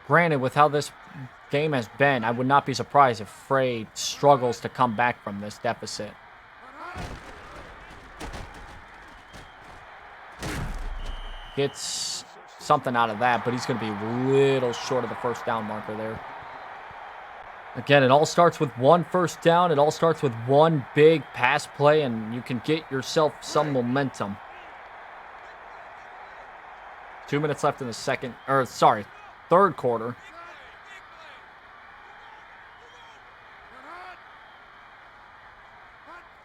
Granted, with how this game has been, I would not be surprised if Fray struggles to come back from this deficit. Gets something out of that, but he's going to be a little short of the first down marker there. Again, it all starts with one first down. It all starts with one big pass play, and you can get yourself some momentum. 2 minutes left in the third quarter.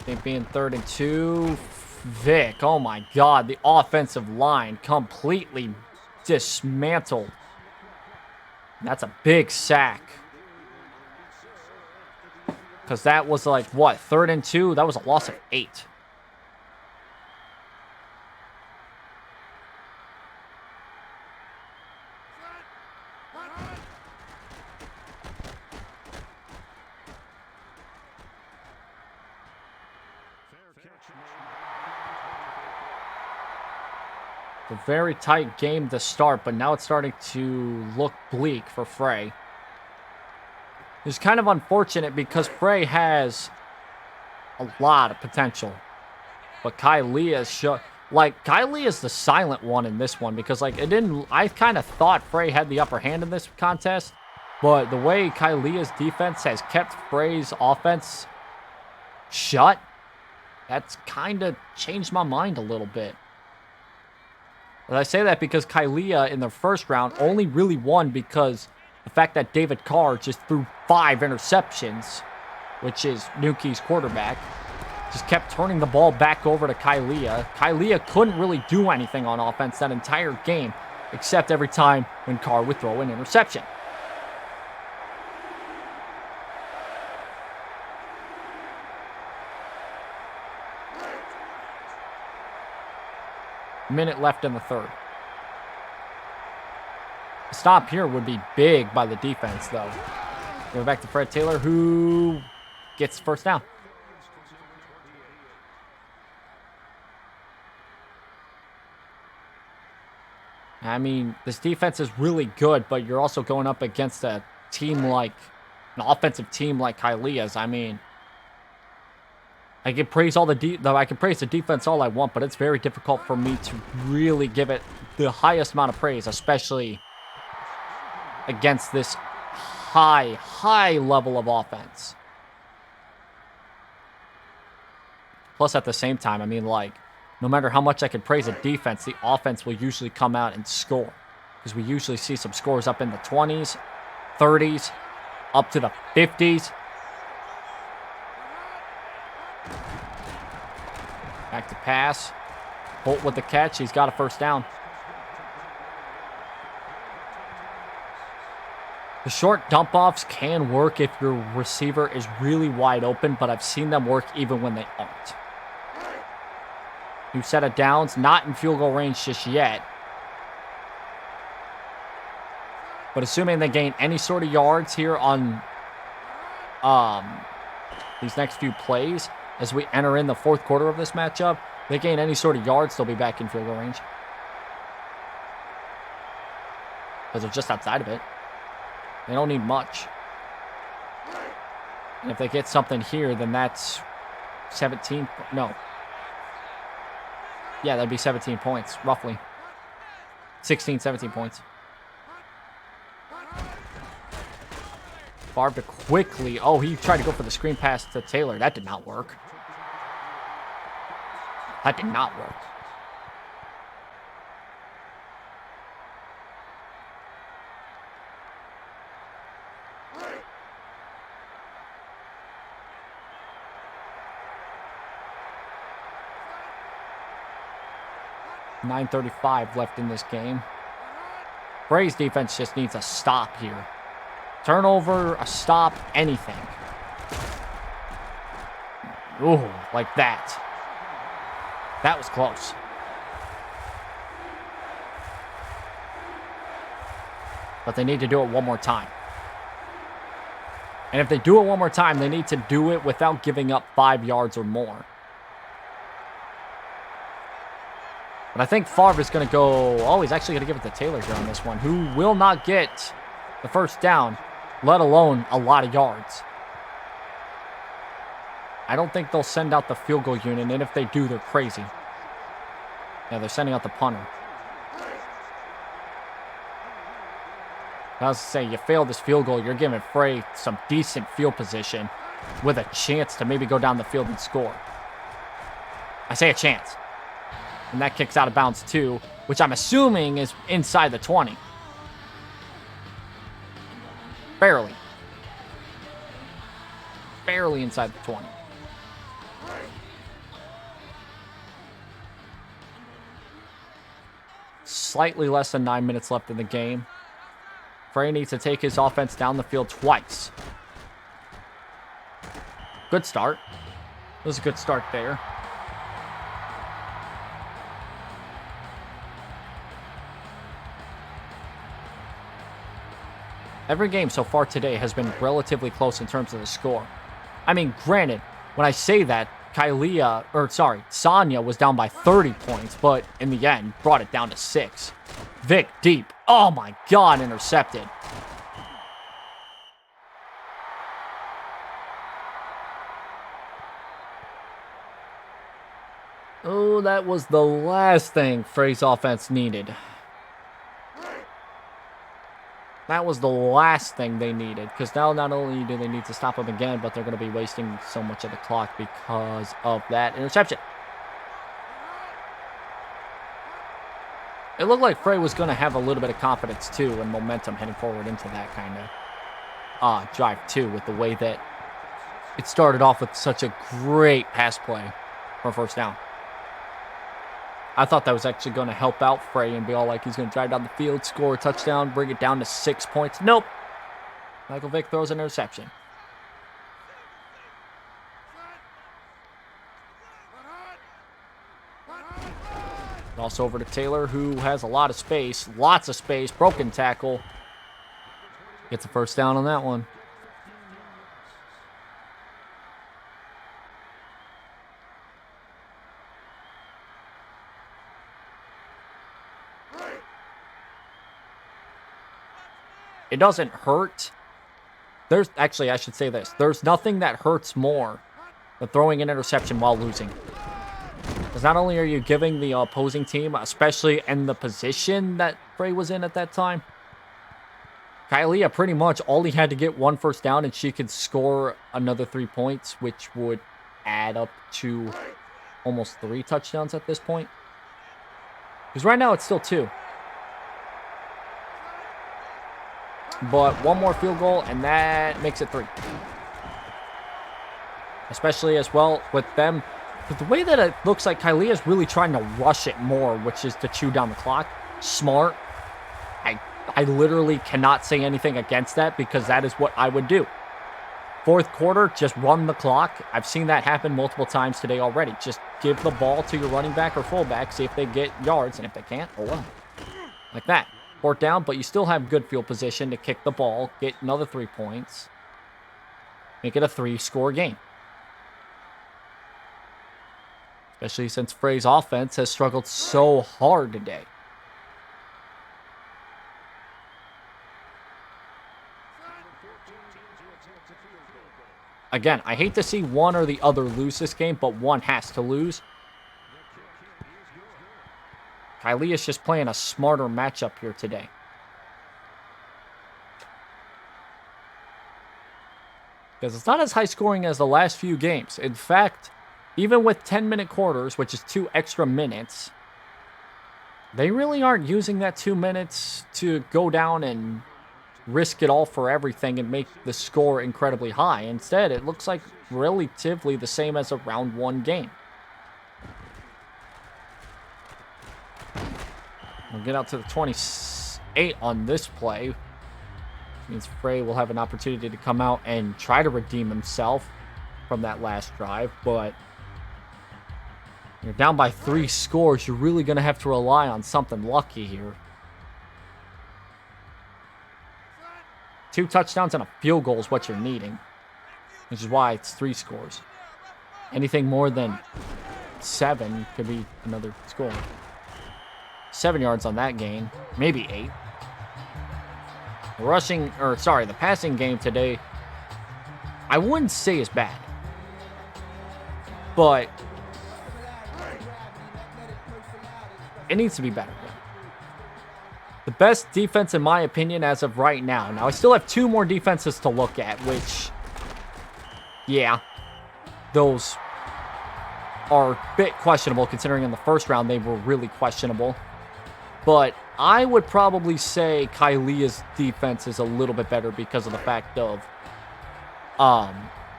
It being 3rd and 2. Vic, oh my God, the offensive line completely dismantled. That's a big sack. Because that was like, what, 3rd and 2? That was a loss of 8. A very tight game to start, but now it's starting to look bleak for Fray. It's kind of unfortunate because Fray has a lot of potential. But Kylia is the silent one in this one because I kind of thought Fray had the upper hand in this contest, but the way Kylia's defense has kept Fray's offense shut, that's kind of changed my mind a little bit. But I say that because Kylia in the first round only really won because the fact that David Carr just threw 5 interceptions, which is Nuki's quarterback, just kept turning the ball back over to Kylia. Kylia couldn't really do anything on offense that entire game, except every time when Carr would throw an interception. Minute left in the third. A stop here would be big by the defense, though. Go back to Fred Taylor, who gets first down. I mean, this defense is really good, but you're also going up against a team like, an offensive team like Kylia's. I mean, I can praise the defense all I want, but it's very difficult for me to really give it the highest amount of praise, especially against this high level of offense. Plus, at the same time, I mean, like, no matter how much I can praise a defense, the offense will usually come out and score. Because we usually see some scores up in the 20s, 30s, up to the 50s. Back to pass. Holt with the catch. He's got a first down. The short dump-offs can work if your receiver is really wide open, but I've seen them work even when they aren't. New set of downs, not in field goal range just yet. But assuming they gain any sort of yards here on these next few plays, as we enter in the fourth quarter of this matchup, they gain any sort of yards, they'll be back in field goal range. Because they're just outside of it. They don't need much. And if they get something here, then that's 17. No. Yeah, that'd be 17 points, roughly. 16, 17 points. Favre to quickly. Oh, he tried to go for the screen pass to Taylor. That did not work. That did not work. .935 left in this game. Fray's defense just needs a stop here. Turnover, a stop, anything. Ooh, like that. That was close. But they need to do it one more time. And if they do it one more time, they need to do it without giving up 5 yards or more. But I think Favre is going to go... Oh, he's actually going to give it to Taylor here on this one, who will not get the first down, let alone a lot of yards. I don't think they'll send out the field goal unit, and if they do, they're crazy. Yeah, they're sending out the punter. I was to say, you fail this field goal, you're giving Fray some decent field position with a chance to maybe go down the field and score. I say a chance. And that kicks out of bounds too, which I'm assuming is inside the 20. Barely. Barely inside the 20. Slightly less than 9 minutes left in the game. Fray needs to take his offense down the field twice. Good start. It was a good start there. Every game so far today has been relatively close in terms of the score. I mean, granted, when I say that, Sonya was down by 30 points, but in the end, brought it down to 6. Vic, deep. Oh my God, intercepted. Oh, that was the last thing Fray's offense needed. That was the last thing they needed, because now not only do they need to stop him again, but they're going to be wasting so much of the clock because of that interception. It looked like Fray was going to have a little bit of confidence, too, and momentum heading forward into that kind of drive, too, with the way that it started off with such a great pass play for first down. I thought that was actually going to help out Fray and be all like he's going to drive down the field, score a touchdown, bring it down to 6 points. Nope. Michael Vick throws an interception. Also over to Taylor, who has a lot of space. Lots of space. Broken tackle. Gets a first down on that one. It doesn't hurt. There's actually, I should say this. There's nothing that hurts more than throwing an interception while losing. Because not only are you giving the opposing team, especially in the position that Fray was in at that time, Kylia pretty much all he had to get one first down and she could score another 3 points, which would add up to almost 3 touchdowns at this point. Because right now it's still 2. But one more field goal and that makes it 3. Especially as well with them. But the way that it looks like Kylia is really trying to rush it more, which is to chew down the clock. Smart. I literally cannot say anything against that because that is what I would do. Fourth quarter, just run the clock. I've seen that happen multiple times today already. Just give the ball to your running back or fullback, see if they get yards, and if they can't, oh well. Like that. Fourth down, but you still have good field position to kick the ball, get another 3 points. Make it a 3-score game. Especially since Fray's offense has struggled so hard today. Again, I hate to see one or the other lose this game, but one has to lose. Kylia's just playing a smarter matchup here today. Because it's not as high scoring as the last few games. In fact, even with 10-minute quarters, which is 2 extra minutes, they really aren't using that 2 minutes to go down and risk it all for everything and make the score incredibly high. Instead, it looks like relatively the same as a round 1 game. We'll get out to the 28 on this play. Means Fray will have an opportunity to come out and try to redeem himself from that last drive, but you're down by 3 scores. You're really going to have to rely on something lucky here. 2 touchdowns and a field goal is what you're needing, which is why it's 3 scores. Anything more than 7 could be another score. 7 yards on that gain, maybe 8. The passing game today, I wouldn't say is bad, but it needs to be better. The best defense, in my opinion, as of right now. Now, I still have 2 more defenses to look at, which, yeah, those are a bit questionable, considering in the first round they were really questionable. But I would probably say Kylia's defense is a little bit better because of the fact of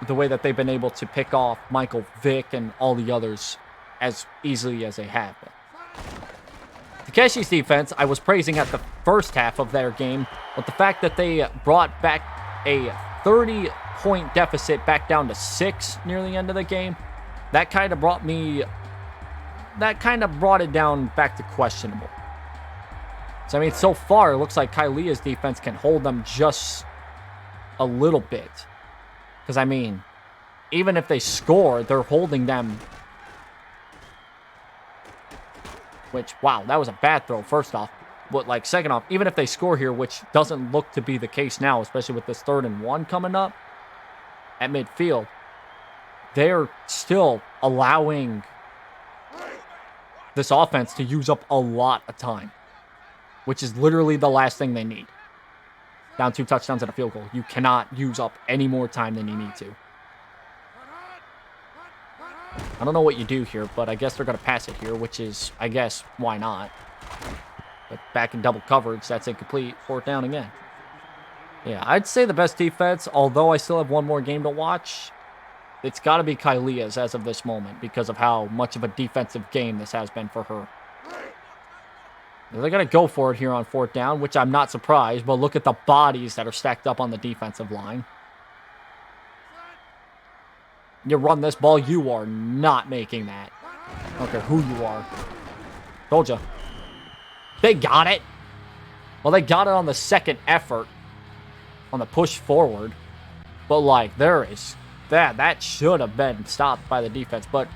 the way that they've been able to pick off Michael Vick and all the others as easily as they have been. Takeshi's defense, I was praising at the first half of their game, but the fact that they brought back a 30-point deficit back down to 6 near the end of the game, that kind of brought it down back to questionable. So, I mean, so far, it looks like Kylia's defense can hold them just a little bit. Because, I mean, even if they score, they're holding them. Which, wow, that was a bad throw, first off. But, like, second off, even if they score here, which doesn't look to be the case now, especially with this 3rd and 1 coming up at midfield, they're still allowing this offense to use up a lot of time, which is literally the last thing they need. Down 2 touchdowns and a field goal. You cannot use up any more time than you need to. I don't know what you do here, but I guess they're going to pass it here, which is, I guess, why not? But back in double coverage, that's incomplete. 4th down again. Yeah, I'd say the best defense, although I still have one more game to watch, it's got to be Kylia's as of this moment because of how much of a defensive game this has been for her. They're going to go for it here on 4th down, which I'm not surprised, but look at the bodies that are stacked up on the defensive line. You run this ball, you are not making that. I don't care who you are. Told you. They got it. Well, they got it on the second effort. On the push forward. But, like, there is... That should have been stopped by the defense. But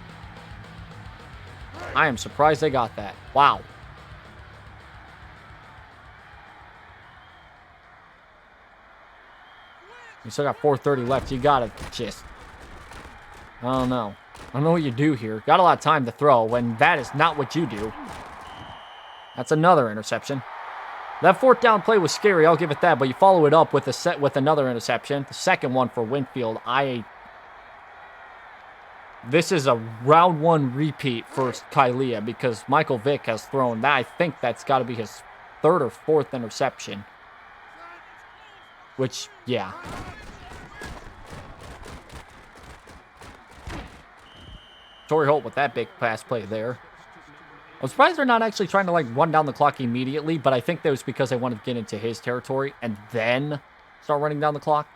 I am surprised they got that. Wow. You still got 4:30 left. You got to just... I don't know. I don't know what you do here. Got a lot of time to throw when that is not what you do. That's another interception. That 4th down play was scary, I'll give it that, but you follow it up with with another interception. The second one for Winfield. This is a round 1 repeat for Kylia because Michael Vick has thrown that. I think that's got to be his 3rd or 4th interception. Which, yeah. Torrey Holt with that big pass play there. I'm surprised they're not actually trying to, like, run down the clock immediately, but I think that was because they wanted to get into his territory and then start running down the clock.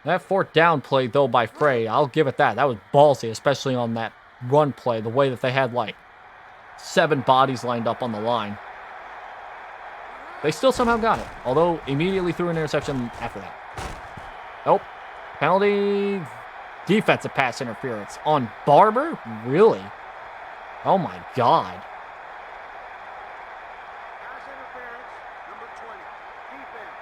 That 4th down play, though, by Fray, I'll give it that. That was ballsy, especially on that run play, the way that they had, like, 7 bodies lined up on the line. They still somehow got it, although immediately threw an interception after that. Nope. Penalty... Defensive pass interference on Barber? Really? Oh my God. Pass interference, number 20, defense.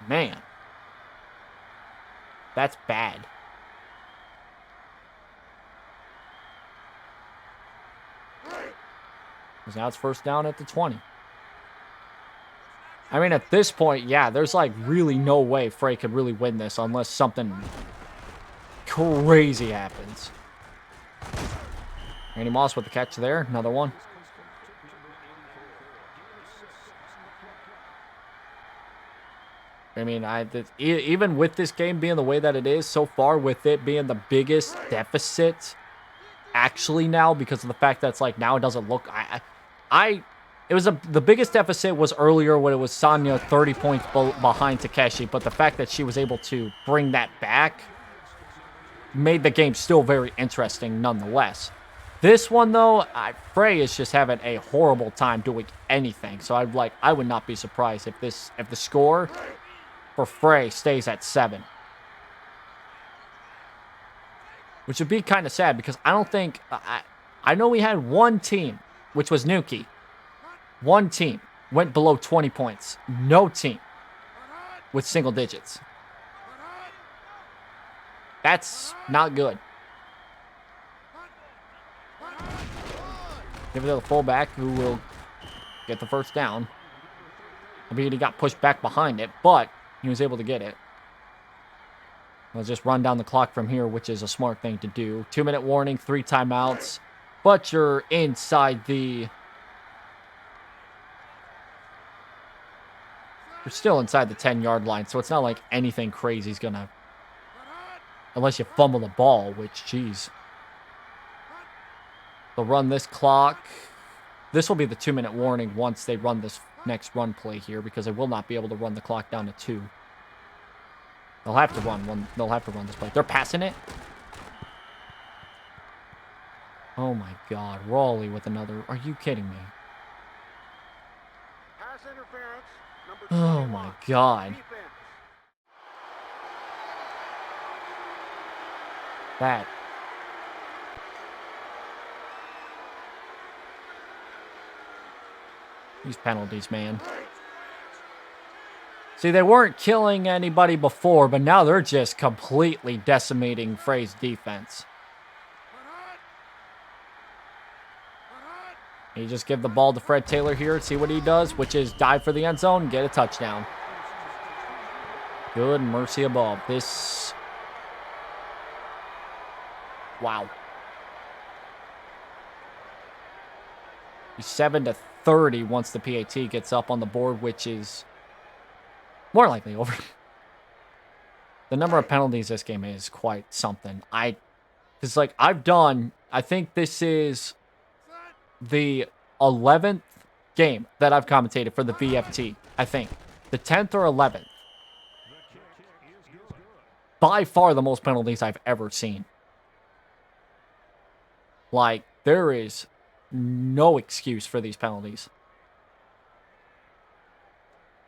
Man. That's bad. Because now it's 1st down at the 20. I mean, at this point, yeah, there's, like, really no way Fray could really win this unless something crazy happens. Randy Moss with the catch there. Another one. I mean, even with this game being the way that it is so far, with it being the biggest deficit actually now because of the fact that it's like now it doesn't look... It was the biggest deficit was earlier when it was Sonya 30 points behind Takeshi, but the fact that she was able to bring that back made the game still very interesting nonetheless. This one, though, Fray is just having a horrible time doing anything, so I would not be surprised if the score for Fray stays at 7. Which would be kind of sad because I don't think... I know we had one team, which was Nuki. One team went below 20 points. No team with single digits. That's not good. Give it to the fullback who will get the 1st down. I mean, he got pushed back behind it, but he was able to get it. Let's just run down the clock from here, which is a smart thing to do. 2-minute warning, 3 timeouts, but you're inside the... You're still inside the 10-yard line, so it's not like anything crazy is going to... Unless you fumble the ball, which, geez. They'll run this clock. This will be the 2-minute warning once they run this next run play here, because they will not be able to run the clock down to 2. They'll have to run one. They'll have to run this play. They're passing it. Oh my God, Raleigh with another. Are you kidding me? Pass interference. Oh my God. That. These penalties, man. See, they weren't killing anybody before, but now they're just completely decimating Fray's defense. You just give the ball to Fred Taylor here, see what he does, which is dive for the end zone and get a touchdown. Good mercy above. This Wow. 7-30 once the PAT gets up on the board, which is more likely over. The number of penalties this game is quite something. Because, like, I think this is the 11th game that I've commentated for the VFT. I think. The 10th or 11th. By far the most penalties I've ever seen. Like, there is no excuse for these penalties.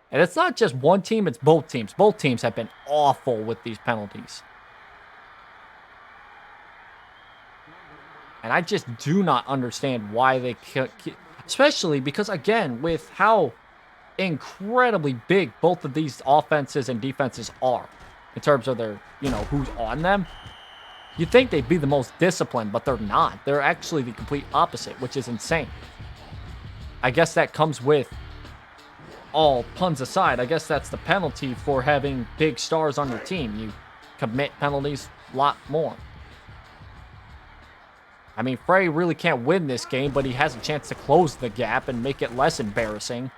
And it's not just one team, it's both teams. Both teams have been awful with these penalties. And I just do not understand why they can't, especially because, again, with how incredibly big both of these offenses and defenses are in terms of their, who's on them. You'd think they'd be the most disciplined, but they're not. They're actually the complete opposite, which is insane. I guess that comes with, all puns aside, I guess that's the penalty for having big stars on your team. You commit penalties a lot more. I mean, Fray really can't win this game, but he has a chance to close the gap and make it less embarrassing.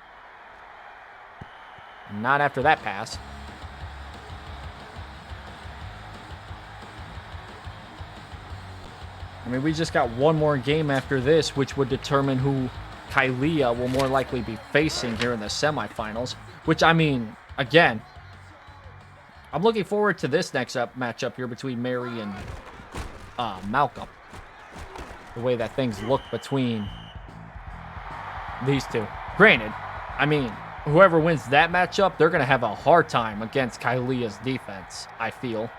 Not after that pass. I mean, we just got one more game after this, which would determine who Kylia will more likely be facing here in the semifinals. Which, I mean, again, I'm looking forward to this next matchup here between Mary and Malcolm. The way that things look between these two. Granted, I mean, whoever wins that matchup, they're going to have a hard time against Kylia's defense, I feel.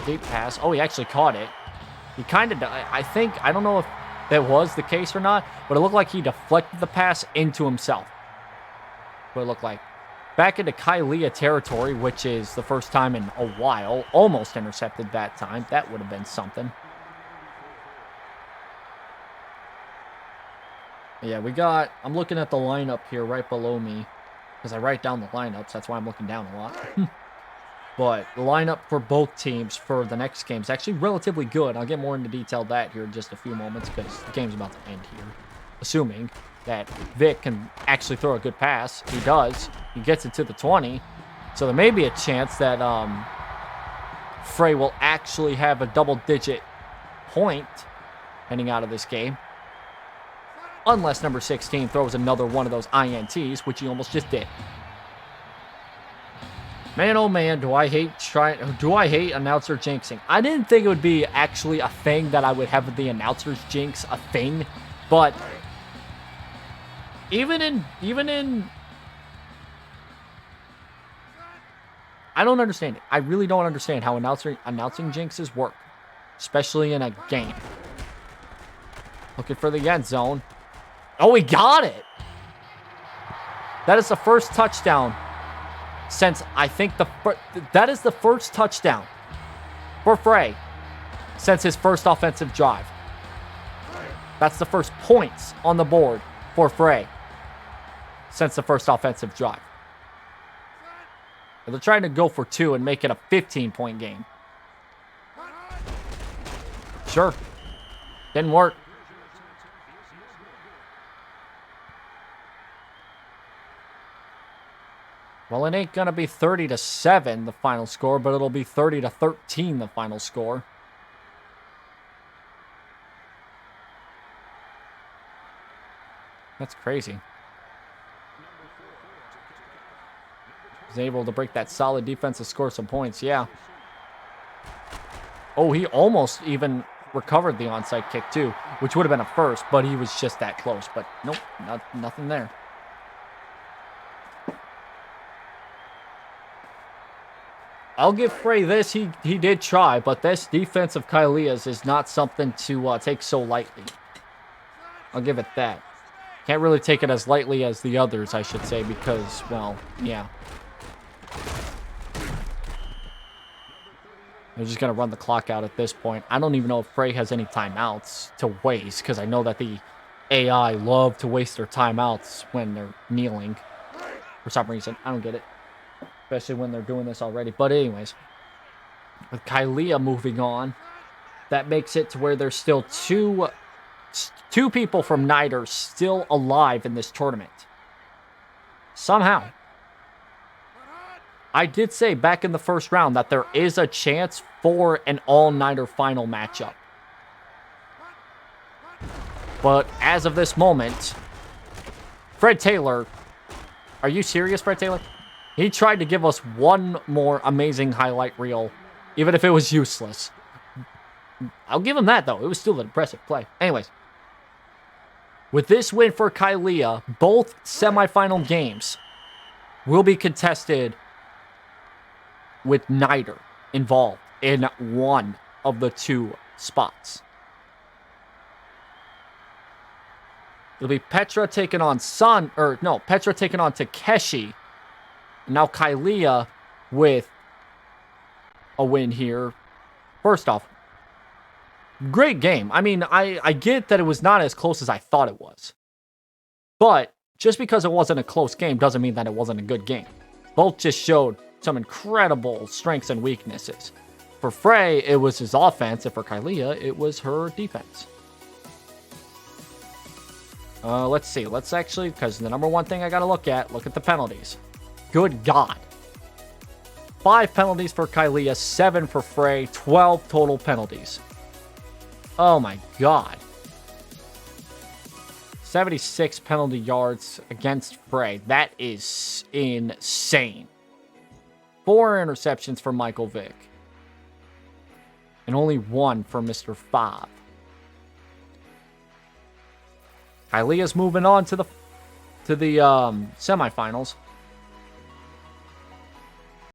Deep pass. Oh, he actually caught it. He kind of, I don't know if that was the case or not, but it looked like he deflected the pass into himself. What it looked like. Back into Kylia territory, which is the first time in a while. Almost intercepted that time. That would have been something. Yeah, I'm looking at the lineup here right below me, because I write down the lineups. That's why I'm looking down a lot. But the lineup for both teams for the next game is actually relatively good. I'll get more into detail that here in just a few moments, because the game's about to end here. Assuming that Vic can actually throw a good pass. He does. He gets it to the 20. So there may be a chance that Fray will actually have a double-digit point heading out of this game. Unless number 16 throws another one of those INTs, which he almost just did. Man, oh man, do I hate announcer jinxing. I didn't think it would be actually a thing that I would have the announcers jinx a thing, but even in I don't understand it. I really don't understand how announcing jinxes work, especially in a game. Looking for the end zone. Oh, he got it. That is the first touchdown since I think that is the first touchdown for Fray since his first offensive drive. That's the first points on the board for Fray since the first offensive drive. They're trying to go for 2 and make it a 15-point game. Sure. Didn't work. Well, it ain't going to be 30-7 the final score, but it'll be 30-13 the final score. That's crazy. He's able to break that solid defense and score some points, yeah. Oh, he almost even recovered the onside kick too, which would have been a first, but he was just that close. But nope, nothing there. I'll give Fray this. He did try, but this defense of Kylia's is not something to take so lightly. I'll give it that. Can't really take it as lightly as the others, I should say, because, well, yeah. They're just going to run the clock out at this point. I don't even know if Fray has any timeouts to waste, because I know that the AI love to waste their timeouts when they're kneeling. For some reason. I don't get it. Especially when they're doing this already. But anyways. With Kylia moving on, that makes it to where there's still two people from NITRE still alive in this tournament. Somehow. I did say back in the first round that there is a chance for an all-NITRE final matchup. But as of this moment, Fred Taylor, are you serious, Fred Taylor? He tried to give us one more amazing highlight reel, even if it was useless. I'll give him that, though. It was still an impressive play. Anyways, with this win for Kylia, both semifinal games will be contested with NITRE involved in one of the two spots. It'll be Petra taking on Petra taking on Takeshi. Now Kylia with a win here. First off, great game. I mean, I get that it was not as close as I thought it was. But just because it wasn't a close game doesn't mean that it wasn't a good game. Both just showed some incredible strengths and weaknesses. For Fray, it was his offense, and for Kylia, it was her defense. Let's see. Let's actually, because the number one thing I got to look at the penalties. Good God. 5 penalties for Kylia, 7 for Fray, 12 total penalties. Oh my God. 76 penalty yards against Fray. That is insane. 4 interceptions for Michael Vick. And only 1 for Mr. Fob. Kylia's moving on to the semifinals.